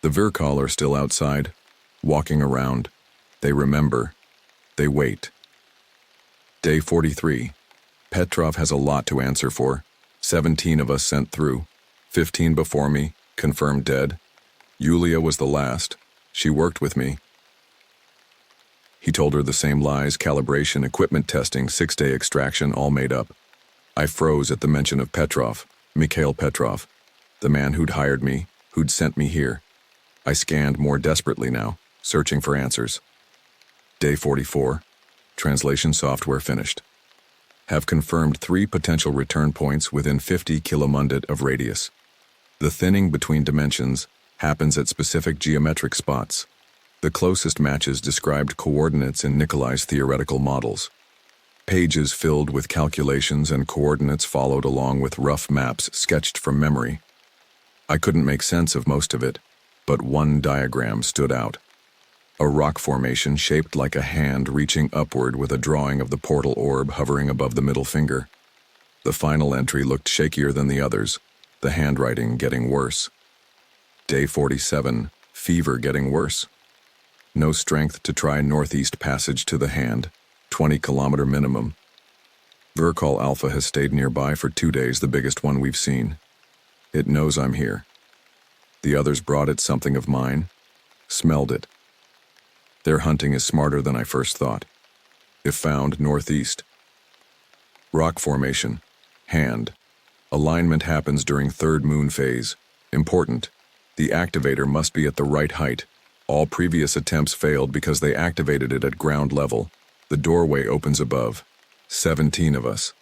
The Verkal are still outside, walking around. They remember. They wait. Day 43. Petrov has a lot to answer for. 17 of us sent through. 15 before me, confirmed dead. Yulia was the last. She worked with me. He told her the same lies, calibration, equipment testing, 6-day extraction, all made up. I froze at the mention of Petrov, Mikhail Petrov, the man who'd hired me, who'd sent me here. I scanned more desperately now, searching for answers. Day 44. Translation software finished. Have confirmed 3 potential return points within 50 kilomundit of radius. The thinning between dimensions happens at specific geometric spots. The closest matches described coordinates in Nikolai's theoretical models. Pages filled with calculations and coordinates followed along with rough maps sketched from memory. I couldn't make sense of most of it, but one diagram stood out. A rock formation shaped like a hand reaching upward with a drawing of the portal orb hovering above the middle finger. The final entry looked shakier than the others, the handwriting getting worse. Day 47, fever getting worse. No strength to try northeast passage to the hand, 20-kilometer minimum. Vercall Alpha has stayed nearby for 2 days, the biggest one we've seen. It knows I'm here. The others brought it something of mine, smelled it. Their hunting is smarter than I first thought. If found, northeast. Rock formation, hand. Alignment happens during third moon phase. Important. The activator must be at the right height. All previous attempts failed because they activated it at ground level. The doorway opens above. 17 of us.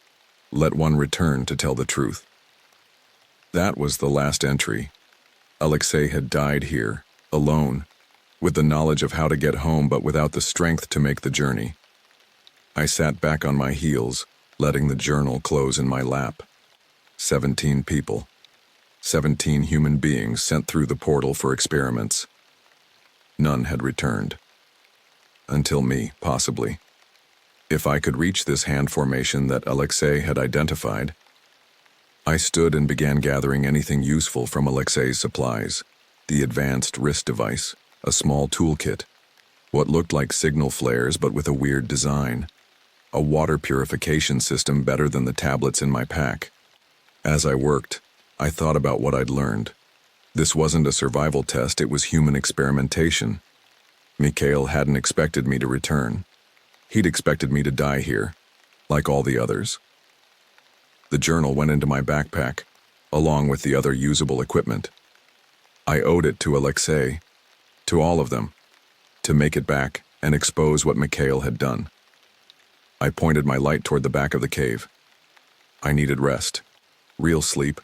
Let one return to tell the truth. That was the last entry. Alexei had died here, alone, with the knowledge of how to get home but without the strength to make the journey. I sat back on my heels, letting the journal close in my lap. 17 people. 17 human beings sent through the portal for experiments. None had returned. Until me, possibly. If I could reach this hand formation that Alexei had identified, I stood and began gathering anything useful from Alexei's supplies. The advanced wrist device, a small toolkit, what looked like signal flares but with a weird design, a water purification system better than the tablets in my pack. As I worked, I thought about what I'd learned. This wasn't a survival test, it was human experimentation. Mikhail hadn't expected me to return. He'd expected me to die here, like all the others. The journal went into my backpack, along with the other usable equipment. I owed it to Alexei, to all of them, to make it back and expose what Mikhail had done. I pointed my light toward the back of the cave. I needed rest, real sleep,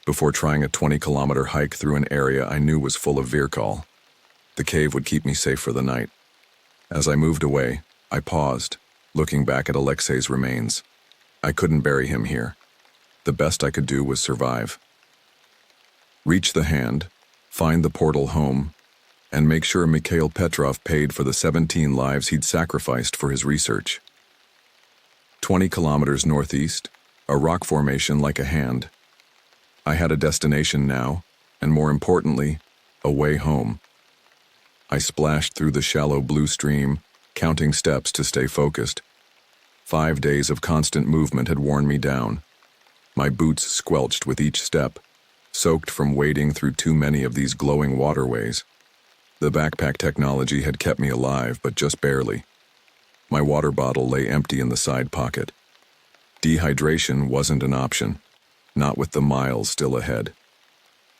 before trying a 20-kilometer hike through an area I knew was full of Vercall. The cave would keep me safe for the night. As I moved away, I paused, looking back at Alexei's remains. I couldn't bury him here. The best I could do was survive. Reach the hand, find the portal home, and make sure Mikhail Petrov paid for the 17 lives he'd sacrificed for his research. 20 kilometers northeast, a rock formation like a hand. I had a destination now, and more importantly, a way home. I splashed through the shallow blue stream, counting steps to stay focused. 5 days of constant movement had worn me down. My boots squelched with each step, soaked from wading through too many of these glowing waterways. The backpack technology had kept me alive, but just barely. My water bottle lay empty in the side pocket. Dehydration wasn't an option, not with the miles still ahead.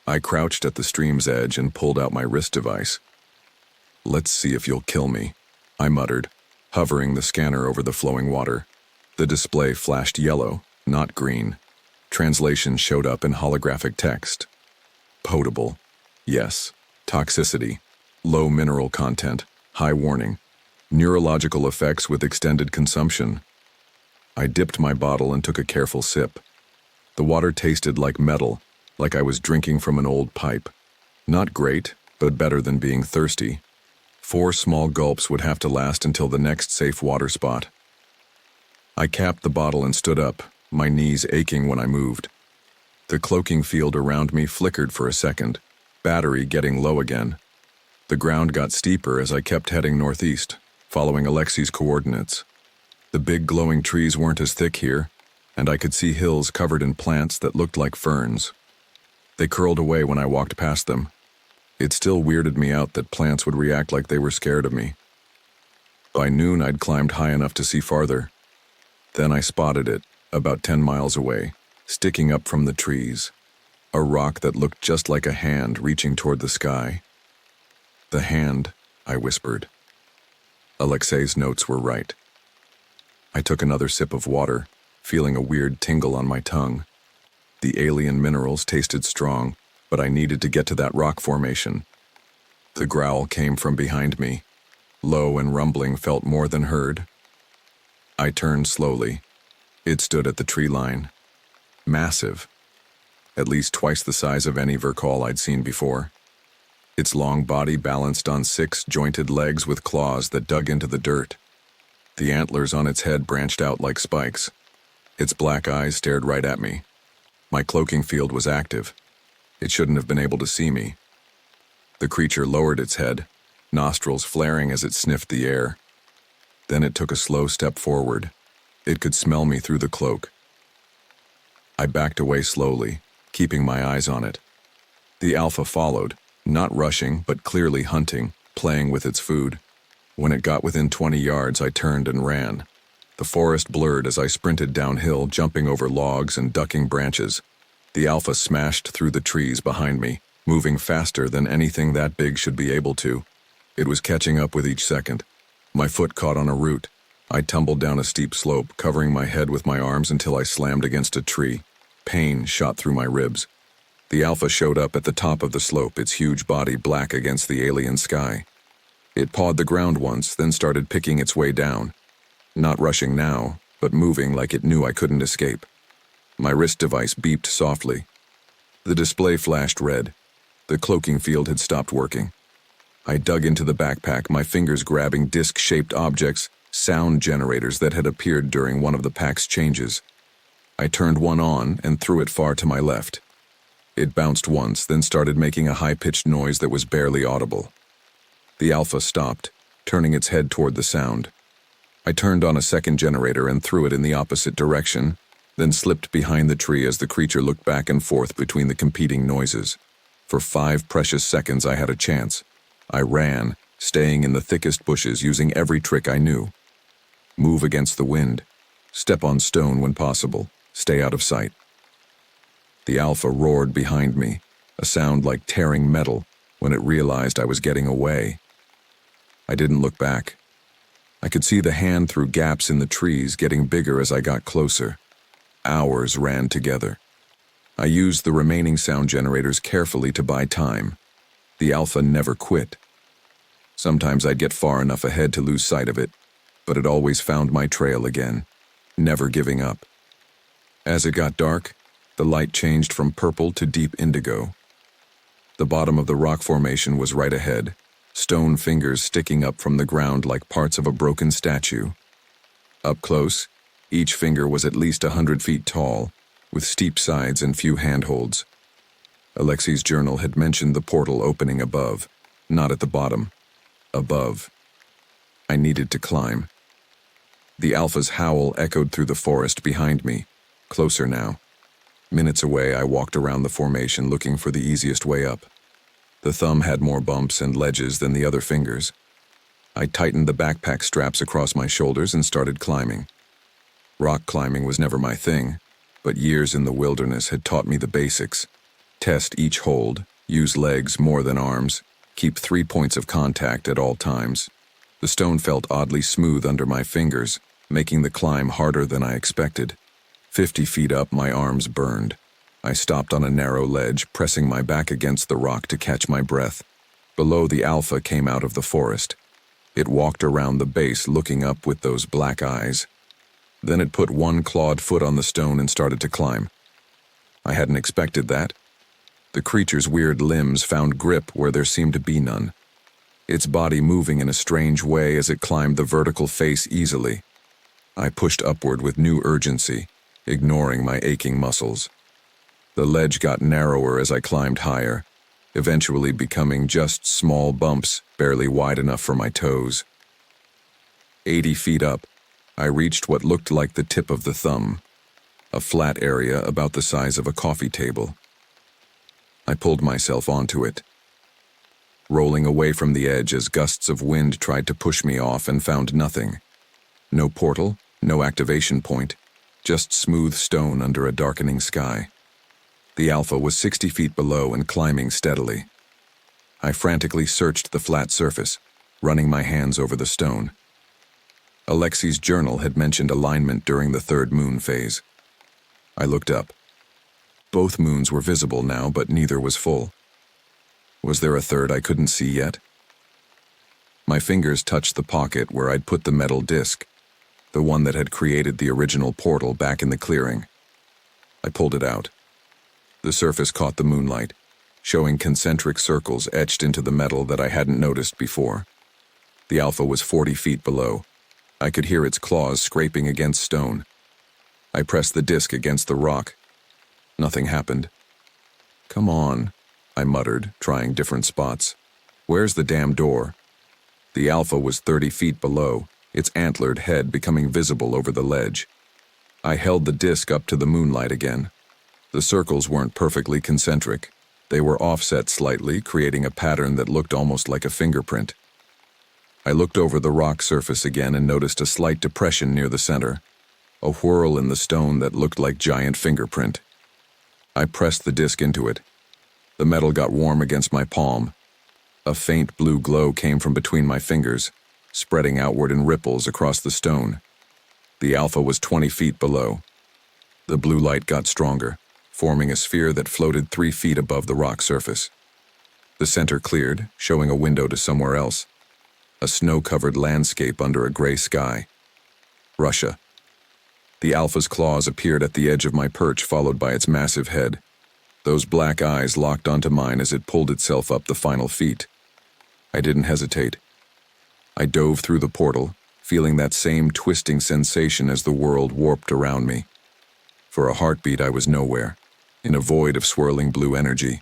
I crouched at the stream's edge and pulled out my wrist device. "Let's see if you'll kill me," I muttered, hovering the scanner over the flowing water. The display flashed yellow, not green. Translation showed up in holographic text. Potable. Yes. Toxicity. Low mineral content. High warning. Neurological effects with extended consumption. I dipped my bottle and took a careful sip. The water tasted like metal, like I was drinking from an old pipe. Not great, but better than being thirsty. 4 small gulps would have to last until the next safe water spot. I capped the bottle and stood up, my knees aching when I moved. The cloaking field around me flickered for a second, battery getting low again. The ground got steeper as I kept heading northeast, following Alexei's coordinates. The big glowing trees weren't as thick here, and I could see hills covered in plants that looked like ferns. They curled away when I walked past them. It still weirded me out that plants would react like they were scared of me. By noon, I'd climbed high enough to see farther. Then I spotted it, about 10 miles away, sticking up from the trees. A rock that looked just like a hand reaching toward the sky. "The hand," I whispered. Alexei's notes were right. I took another sip of water, feeling a weird tingle on my tongue. The alien minerals tasted strong, but I needed to get to that rock formation. The growl came from behind me. Low and rumbling felt more than heard. I turned slowly. It stood at the tree line. Massive. At least twice the size of any Vercall I'd seen before. its long body balanced on 6 jointed legs with claws that dug into the dirt. The antlers on its head branched out like spikes. Its black eyes stared right at me. My cloaking field was active. It shouldn't have been able to see me. The creature lowered its head, nostrils flaring as it sniffed the air. Then it took a slow step forward. It could smell me through the cloak. I backed away slowly, keeping my eyes on it. The alpha followed, not rushing, but clearly hunting, playing with its food. When it got within 20 yards, I turned and ran. The forest blurred as I sprinted downhill, jumping over logs and ducking branches. The alpha smashed through the trees behind me, moving faster than anything that big should be able to. It was catching up with each second. My foot caught on a root. I tumbled down a steep slope, covering my head with my arms until I slammed against a tree. Pain shot through my ribs. The alpha showed up at the top of the slope, its huge body black against the alien sky. It pawed the ground once, then started picking its way down. Not rushing now, but moving like it knew I couldn't escape. My wrist device beeped softly. The display flashed red. The cloaking field had stopped working. I dug into the backpack, my fingers grabbing disc-shaped objects, sound generators that had appeared during one of the pack's changes. I turned one on and threw it far to my left. It bounced once, then started making a high-pitched noise that was barely audible. The alpha stopped, turning its head toward the sound. I turned on a second generator and threw it in the opposite direction, then slipped behind the tree as the creature looked back and forth between the competing noises. For 5 precious seconds I had a chance. I ran, staying in the thickest bushes, using every trick I knew. Move against the wind. Step on stone when possible. Stay out of sight. The alpha roared behind me, a sound like tearing metal, when it realized I was getting away. I didn't look back. I could see the hand through gaps in the trees getting bigger as I got closer. Hours ran together. I used the remaining sound generators carefully to buy time. The alpha never quit. Sometimes I'd get far enough ahead to lose sight of it, but it always found my trail again, never giving up. As it got dark, the light changed from purple to deep indigo. The bottom of the rock formation was right ahead, stone fingers sticking up from the ground like parts of a broken statue. Up close, each finger was at least 100 feet tall, with steep sides and few handholds. Alexi's journal had mentioned the portal opening above, not at the bottom. Above. I needed to climb. The alpha's howl echoed through the forest behind me, closer now. Minutes away, I walked around the formation looking for the easiest way up. The thumb had more bumps and ledges than the other fingers. I tightened the backpack straps across my shoulders and started climbing. Rock climbing was never my thing, but years in the wilderness had taught me the basics. Test each hold, use legs more than arms, keep 3 points of contact at all times. The stone felt oddly smooth under my fingers, making the climb harder than I expected. 50 feet up, my arms burned. I stopped on a narrow ledge, pressing my back against the rock to catch my breath. Below, the alpha came out of the forest. It walked around the base, looking up with those black eyes. Then it put one clawed foot on the stone and started to climb. I hadn't expected that. The creature's weird limbs found grip where there seemed to be none. Its body moving in a strange way as it climbed the vertical face easily. I pushed upward with new urgency, ignoring my aching muscles. The ledge got narrower as I climbed higher, eventually becoming just small bumps, barely wide enough for my toes. 80 feet up, I reached what looked like the tip of the thumb, a flat area about the size of a coffee table. I pulled myself onto it, rolling away from the edge as gusts of wind tried to push me off, and found nothing. No portal, no activation point, just smooth stone under a darkening sky. The alpha was 60 feet below and climbing steadily. I frantically searched the flat surface, running my hands over the stone. Alexi's journal had mentioned alignment during the 3rd moon phase. I looked up. Both moons were visible now, but neither was full. Was there a third I couldn't see yet? My fingers touched the pocket where I'd put the metal disc, the one that had created the original portal back in the clearing. I pulled it out. The surface caught the moonlight, showing concentric circles etched into the metal that I hadn't noticed before. The Alpha was 40 feet below. I could hear its claws scraping against stone. I pressed the disc against the rock. Nothing happened. "Come on," I muttered, trying different spots. "Where's the damn door?" The Alpha was 30 feet below, its antlered head becoming visible over the ledge. I held the disc up to the moonlight again. The circles weren't perfectly concentric. They were offset slightly, creating a pattern that looked almost like a fingerprint. I looked over the rock surface again and noticed a slight depression near the center, a whirl in the stone that looked like giant fingerprint. I pressed the disc into it. The metal got warm against my palm. A faint blue glow came from between my fingers, spreading outward in ripples across the stone. The Alpha was 20 feet below. The blue light got stronger, forming a sphere that floated 3 feet above the rock surface. The center cleared, showing a window to somewhere else. A snow-covered landscape under a gray sky. Russia. The Alpha's claws appeared at the edge of my perch, followed by its massive head. Those black eyes locked onto mine as it pulled itself up the final feet. I didn't hesitate. I dove through the portal, feeling that same twisting sensation as the world warped around me. For a heartbeat, I was nowhere, in a void of swirling blue energy.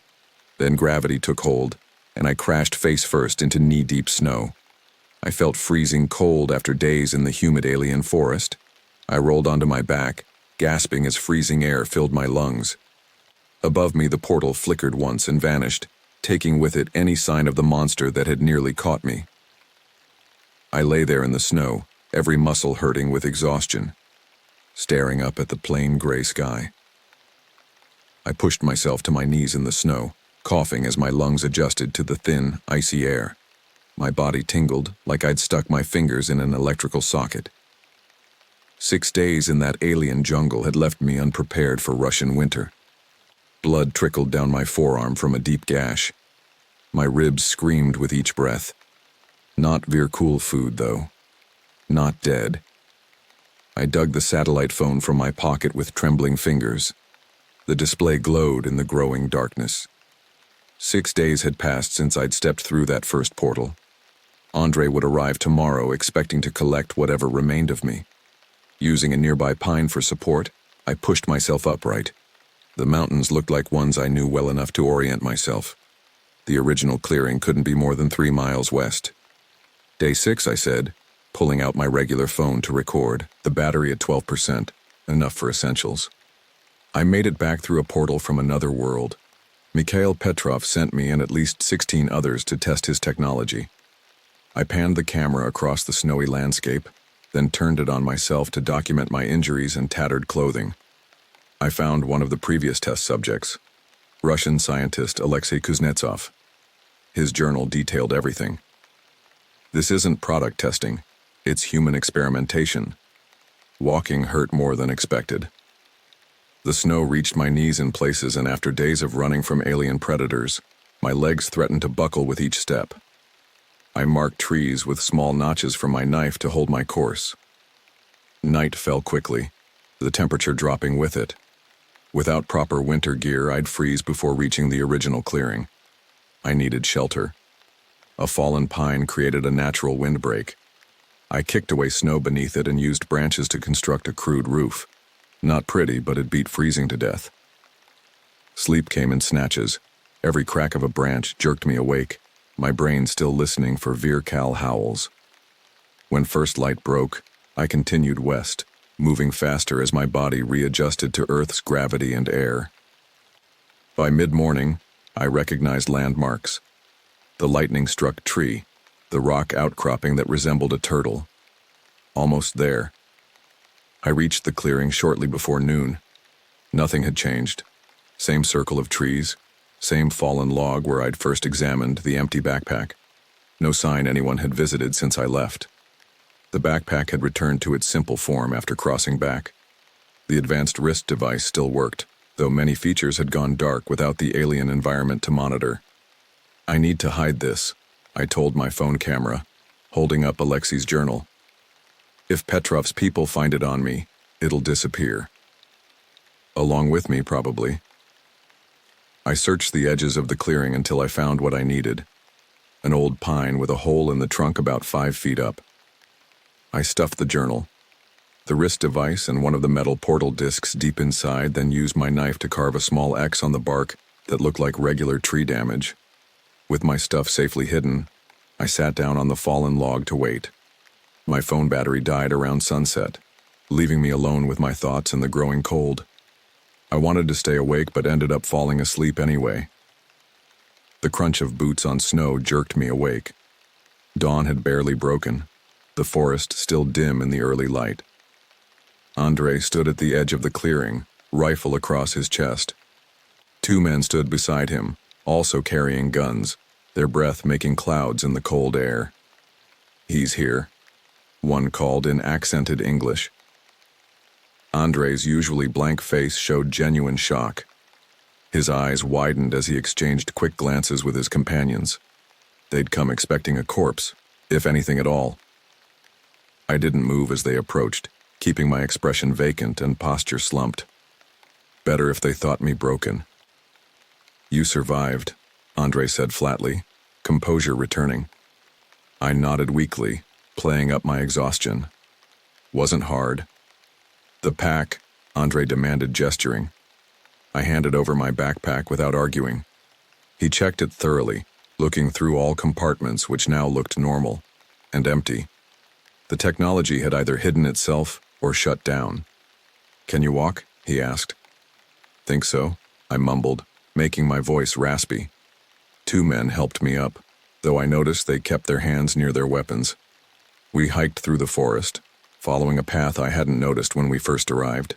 Then gravity took hold, and I crashed face first into knee-deep snow. I felt freezing cold after days in the humid alien forest. I rolled onto my back, gasping as freezing air filled my lungs. Above me, the portal flickered once and vanished, taking with it any sign of the monster that had nearly caught me. I lay there in the snow, every muscle hurting with exhaustion, staring up at the plain gray sky. I pushed myself to my knees in the snow, coughing as my lungs adjusted to the thin, icy air. My body tingled like I'd stuck my fingers in an electrical socket. 6 days in that alien jungle had left me unprepared for Russian winter. Blood trickled down my forearm from a deep gash. My ribs screamed with each breath. Not Virkul food, though. Not dead. I dug the satellite phone from my pocket with trembling fingers. The display glowed in the growing darkness. 6 days had passed since I'd stepped through that first portal. Andre would arrive tomorrow, expecting to collect whatever remained of me. Using a nearby pine for support, I pushed myself upright. The mountains looked like ones I knew well enough to orient myself. The original clearing couldn't be more than 3 miles west. Day 6, I said, pulling out my regular phone to record, the battery at 12%, enough for essentials. I made it back through a portal from another world. Mikhail Petrov sent me and at least 16 others to test his technology. I panned the camera across the snowy landscape, then turned it on myself to document my injuries and tattered clothing. I found one of the previous test subjects, Russian scientist Alexei Kuznetsov. His journal detailed everything. This isn't product testing, it's human experimentation. Walking hurt more than expected. The snow reached my knees in places, and after days of running from alien predators, my legs threatened to buckle with each step. I marked trees with small notches from my knife to hold my course. Night fell quickly, the temperature dropping with it. Without proper winter gear, I'd freeze before reaching the original clearing. I needed shelter. A fallen pine created a natural windbreak. I kicked away snow beneath it and used branches to construct a crude roof. Not pretty, but it beat freezing to death. Sleep came in snatches. Every crack of a branch jerked me awake, my brain still listening for Virkal howls. When first light broke, I continued west, moving faster as my body readjusted to Earth's gravity and air. By mid-morning, I recognized landmarks. The lightning-struck tree, the rock outcropping that resembled a turtle. Almost there. I reached the clearing shortly before noon. Nothing had changed. Same circle of trees, same fallen log where I'd first examined the empty backpack. No sign anyone had visited since I left. The backpack had returned to its simple form after crossing back. The advanced wrist device still worked, though many features had gone dark without the alien environment to monitor. I need to hide this, I told my phone camera, holding up Alexei's journal. If Petrov's people find it on me, it'll disappear. Along with me, probably. I searched the edges of the clearing until I found what I needed. An old pine with a hole in the trunk about 5 feet up. I stuffed the journal, the wrist device, and one of the metal portal discs deep inside, then used my knife to carve a small X on the bark that looked like regular tree damage. With my stuff safely hidden, I sat down on the fallen log to wait. My phone battery died around sunset, leaving me alone with my thoughts in the growing cold. I wanted to stay awake but ended up falling asleep anyway. The crunch of boots on snow jerked me awake. Dawn had barely broken, the forest still dim in the early light. Andre stood at the edge of the clearing, rifle across his chest. 2 men stood beside him, also carrying guns, their breath making clouds in the cold air. "He's here," one called in accented English. Andre's usually blank face showed genuine shock. His eyes widened as he exchanged quick glances with his companions. They'd come expecting a corpse, if anything at all. I didn't move as they approached, keeping my expression vacant and posture slumped. Better if they thought me broken. "You survived," Andre said flatly, composure returning. I nodded weakly, playing up my exhaustion. "Wasn't hard." "The pack," Andre demanded, gesturing. I handed over my backpack without arguing. He checked it thoroughly, looking through all compartments which now looked normal and empty. The technology had either hidden itself or shut down. "Can you walk?" he asked. "Think so," I mumbled, making my voice raspy. 2 men helped me up, though I noticed they kept their hands near their weapons. We hiked through the forest, following a path I hadn't noticed when we first arrived.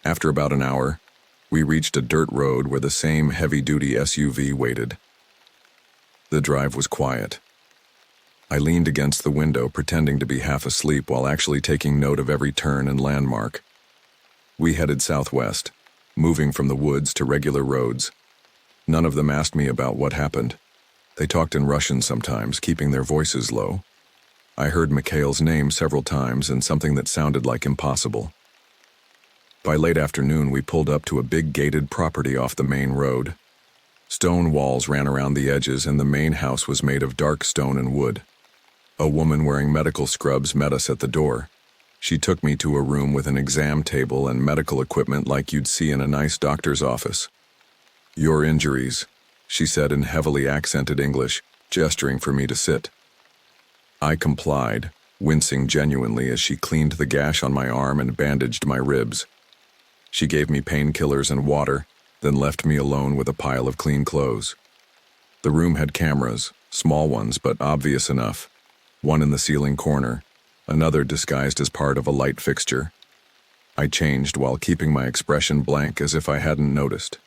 After about an hour, we reached a dirt road where the same heavy-duty SUV waited. The drive was quiet. I leaned against the window, pretending to be half asleep while actually taking note of every turn and landmark. We headed southwest, moving from the woods to regular roads. None of them asked me about what happened. They talked in Russian sometimes, keeping their voices low. I heard Mikhail's name several times and something that sounded like impossible. By late afternoon, we pulled up to a big gated property off the main road. Stone walls ran around the edges and the main house was made of dark stone and wood. A woman wearing medical scrubs met us at the door. She took me to a room with an exam table and medical equipment like you'd see in a nice doctor's office. "Your injuries," she said in heavily accented English, gesturing for me to sit. I complied, wincing genuinely as she cleaned the gash on my arm and bandaged my ribs. She gave me painkillers and water, then left me alone with a pile of clean clothes. The room had cameras, small ones but obvious enough. One in the ceiling corner, another disguised as part of a light fixture. I changed while keeping my expression blank as if I hadn't noticed.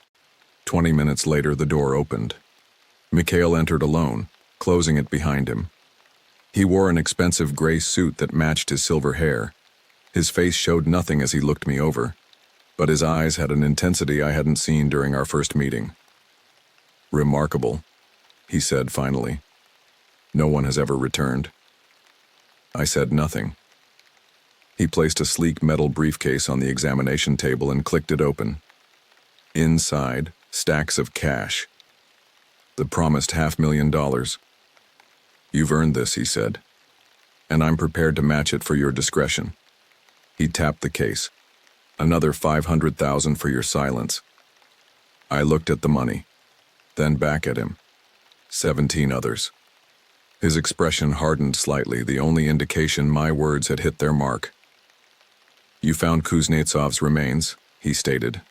20 minutes later, the door opened. Mikhail entered alone, closing it behind him. He wore an expensive gray suit that matched his silver hair. His face showed nothing as he looked me over, but his eyes had an intensity I hadn't seen during our first meeting. "Remarkable," he said finally. "No one has ever returned." I said nothing. He placed a sleek metal briefcase on the examination table and clicked it open. Inside, stacks of cash. The promised $500,000. "You've earned this," he said, "and I'm prepared to match it for your discretion." He tapped the case. "Another $500,000 for your silence." I looked at the money, then back at him. 17 others. His expression hardened slightly, the only indication my words had hit their mark. "You found Kuznetsov's remains," he stated.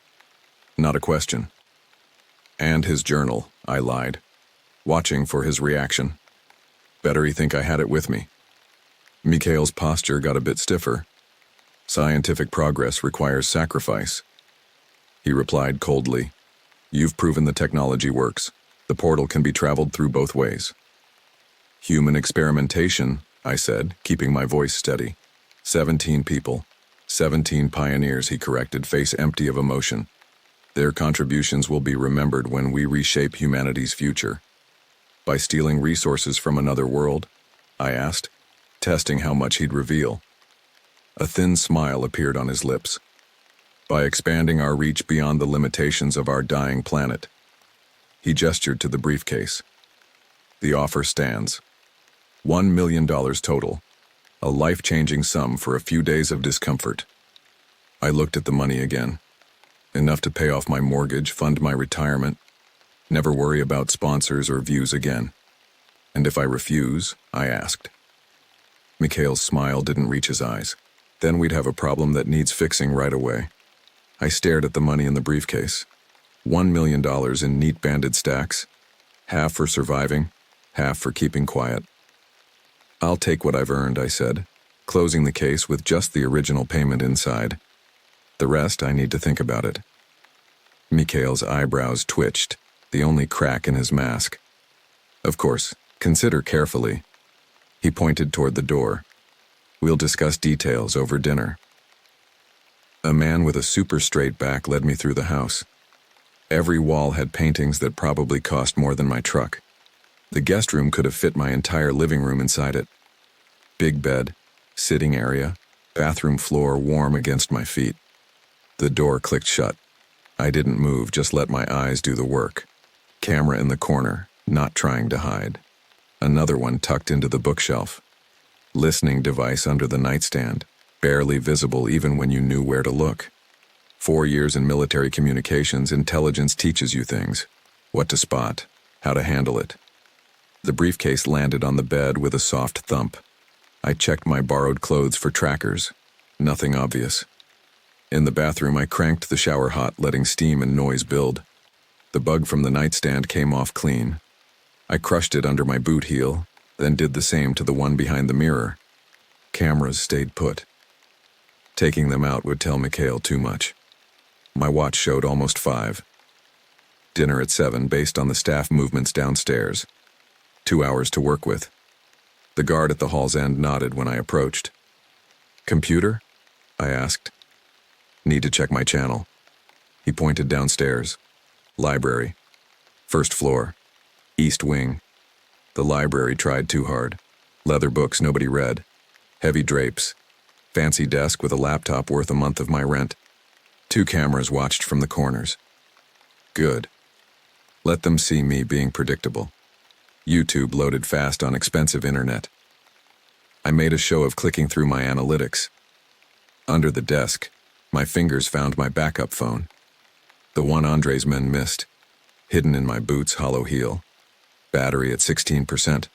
Not a question. "And his journal," I lied, watching for his reaction. Better he think I had it with me. Mikhail's posture got a bit stiffer. "Scientific progress requires sacrifice." He replied coldly, "You've proven the technology works. The portal can be traveled through both ways." "Human experimentation," I said, keeping my voice steady. 17 people. 17 pioneers," he corrected, face empty of emotion. "Their contributions will be remembered when we reshape humanity's future." "By stealing resources from another world?" I asked, testing how much he'd reveal. A thin smile appeared on his lips. by expanding our reach beyond the limitations of our dying planet. He gestured to the briefcase. The offer stands. $1 million total, a life-changing sum for a few days of discomfort. I looked at the money again. Enough to pay off my mortgage, fund my retirement, never worry about sponsors or views again. And if I refuse, I asked. Mikhail's smile didn't reach his eyes. Then we'd have a problem that needs fixing right away. I stared at the money in the briefcase. $1 million in neat banded stacks. Half for surviving, half for keeping quiet. I'll take what I've earned, I said, closing the case with just the original payment inside. The rest, I need to think about it. Mikhail's eyebrows twitched, the only crack in his mask. Of course, consider carefully. He pointed toward the door. We'll discuss details over dinner. A man with a super straight back led me through the house. Every wall had paintings that probably cost more than my truck. The guest room could have fit my entire living room inside it. Big bed, sitting area, bathroom floor warm against my feet. The door clicked shut. I didn't move, just let my eyes do the work. Camera in the corner, not trying to hide. Another one tucked into the bookshelf. Listening device under the nightstand, barely visible even when you knew where to look. 4 years in military communications, intelligence teaches you things. What to spot, how to handle it. The briefcase landed on the bed with a soft thump. I checked my borrowed clothes for trackers. Nothing obvious. In the bathroom, I cranked the shower hot, letting steam and noise build. The bug from the nightstand came off clean. I crushed it under my boot heel, then did the same to the one behind the mirror. Cameras stayed put. Taking them out would tell Mikhail too much. My watch showed almost 5. Dinner at 7 based on the staff movements downstairs. 2 hours to work with. The guard at the hall's end nodded when I approached. Computer? I asked. Need to check my channel. He pointed downstairs. Library. First floor. East wing. The library tried too hard. Leather books nobody read. Heavy drapes. Fancy desk with a laptop worth a month of my rent. 2 cameras watched from the corners. Good. Let them see me being predictable. YouTube loaded fast on expensive internet. I made a show of clicking through my analytics. Under the desk, my fingers found my backup phone. The one Andre's men missed, hidden in my boot's hollow heel. Battery at 16%,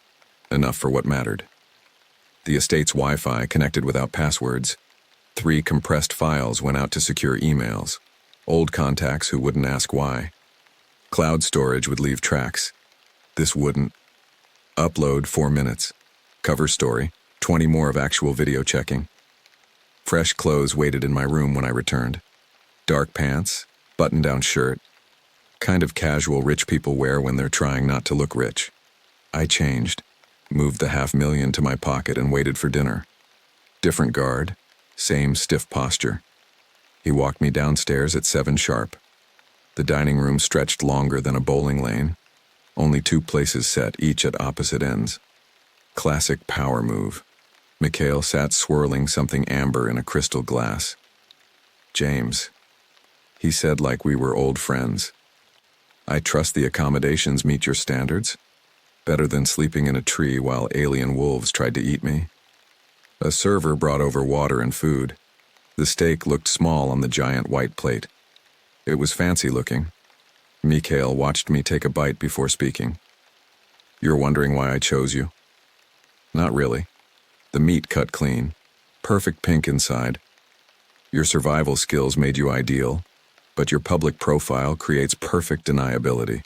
enough for what mattered. The estate's Wi-Fi connected without passwords. 3 compressed files went out to secure emails. Old contacts who wouldn't ask why. Cloud storage would leave tracks. This wouldn't. Upload 4 minutes. Cover story, 20 more of actual video checking. Fresh clothes waited in my room when I returned. Dark pants, button-down shirt. Kind of casual rich people wear when they're trying not to look rich. I changed, moved the $500,000 to my pocket and waited for dinner. Different guard, same stiff posture. He walked me downstairs at 7 sharp. The dining room stretched longer than a bowling lane. Only 2 places set, each at opposite ends. Classic power move. Mikhail sat swirling something amber in a crystal glass. James, he said like we were old friends. I trust the accommodations meet your standards? Better than sleeping in a tree while alien wolves tried to eat me. A server brought over water and food. The steak looked small on the giant white plate. It was fancy looking. Mikhail watched me take a bite before speaking. You're wondering why I chose you? Not really. The meat cut clean. Perfect pink inside. Your survival skills made you ideal, but your public profile creates perfect deniability.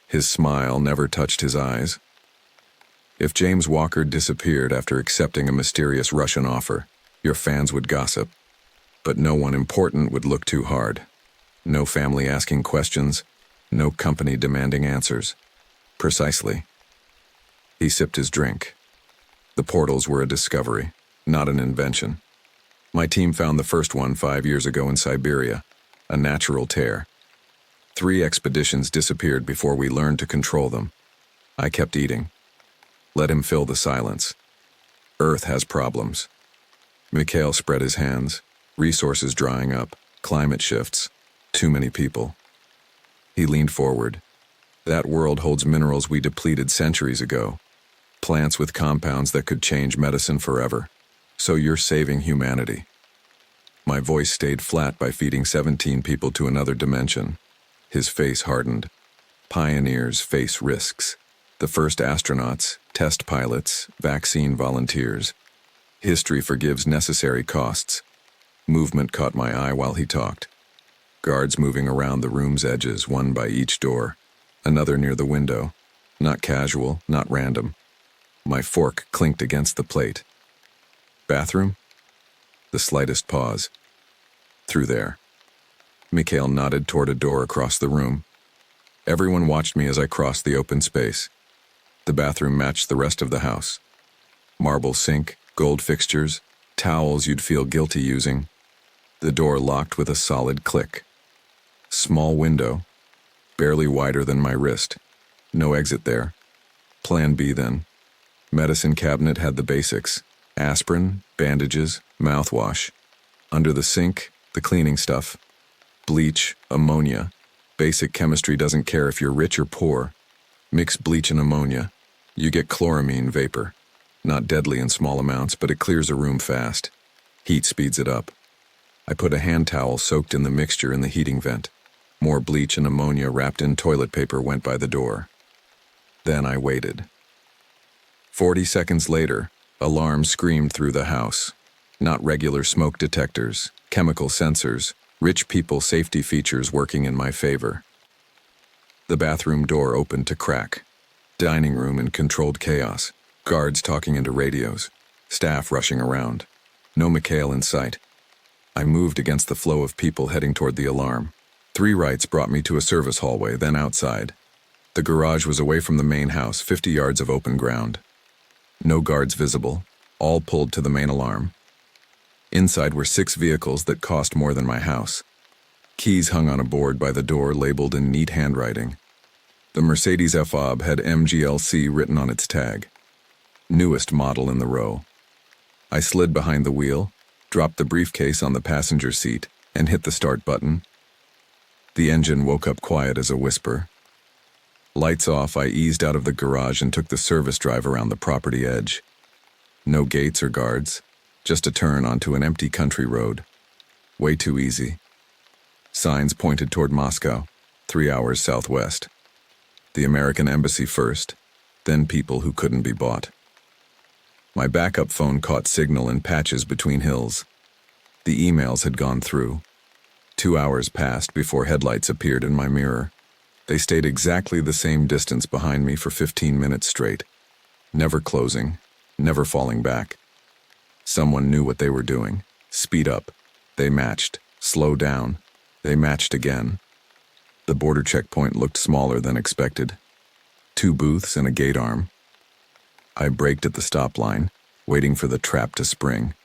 His smile never touched his eyes. If James Walker disappeared after accepting a mysterious Russian offer, your fans would gossip. But no one important would look too hard. No family asking questions, no company demanding answers. Precisely. He sipped his drink. The portals were a discovery, not an invention. My team found the first one 5 years ago in Siberia, a natural tear. 3 expeditions disappeared before we learned to control them. I kept eating. Let him fill the silence. Earth has problems. Mikhail spread his hands. Resources drying up, climate shifts, too many people. He leaned forward. That world holds minerals we depleted centuries ago. Plants with compounds that could change medicine forever. So you're saving humanity. My voice stayed flat by feeding 17 people to another dimension. His face hardened. Pioneers face risks. The first astronauts, test pilots, vaccine volunteers. History forgives necessary costs. Movement caught my eye while he talked. Guards moving around the room's edges, one by each door. Another near the window. Not casual, not random. My fork clinked against the plate. Bathroom? The slightest pause. Through there. Mikhail nodded toward a door across the room. Everyone watched me as I crossed the open space. The bathroom matched the rest of the house. Marble sink, gold fixtures, towels you'd feel guilty using. The door locked with a solid click. Small window, barely wider than my wrist. No exit there. Plan B then. Medicine cabinet had the basics. Aspirin, bandages, mouthwash. Under the sink, the cleaning stuff. Bleach, ammonia. Basic chemistry doesn't care if you're rich or poor. Mix bleach and ammonia. You get chloramine vapor. Not deadly in small amounts, but it clears a room fast. Heat speeds it up. I put a hand towel soaked in the mixture in the heating vent. More bleach and ammonia wrapped in toilet paper went by the door. Then I waited. 40 seconds later, alarms screamed through the house. Not regular smoke detectors, chemical sensors, rich people safety features working in my favor. The bathroom door opened to crack. Dining room in controlled chaos. Guards talking into radios. Staff rushing around. No Mikhail in sight. I moved against the flow of people heading toward the alarm. 3 rights brought me to a service hallway, then outside. The garage was away from the main house, 50 yards of open ground. No guards visible, all pulled to the main alarm. Inside were 6 vehicles that cost more than my house. Keys hung on a board by the door labeled in neat handwriting. The Mercedes FOB had MGLC written on its tag. Newest model in the row. I slid behind the wheel, dropped the briefcase on the passenger seat, and hit the start button. The engine woke up quiet as a whisper. Lights off, I eased out of the garage and took the service drive around the property edge. No gates or guards, just a turn onto an empty country road. Way too easy. Signs pointed toward Moscow, 3 hours southwest. The American embassy first, then people who couldn't be bought. My backup phone caught signal in patches between hills. The emails had gone through. 2 hours passed before headlights appeared in my mirror. They stayed exactly the same distance behind me for 15 minutes straight. Never closing, never falling back. Someone knew what they were doing. Speed up. They matched. Slow down. They matched again. The border checkpoint looked smaller than expected. 2 booths and a gate arm. I braked at the stop line, waiting for the trap to spring.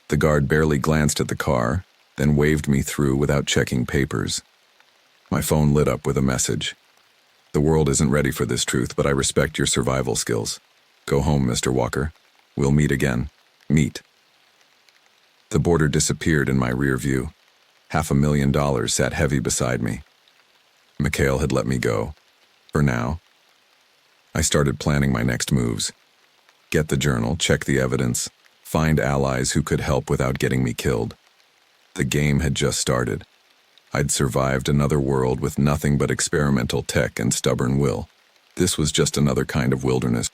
The guard barely glanced at the car, then waved me through without checking papers. My phone lit up with a message. The world isn't ready for this truth, but I respect your survival skills. Go home, Mr. Walker. We'll meet again. Meet. The border disappeared in my rear view. $500,000 sat heavy beside me. Mikhail had let me go. For now. I started planning my next moves. Get the journal, check the evidence, find allies who could help without getting me killed. The game had just started. I'd survived another world with nothing but experimental tech and stubborn will. This was just another kind of wilderness.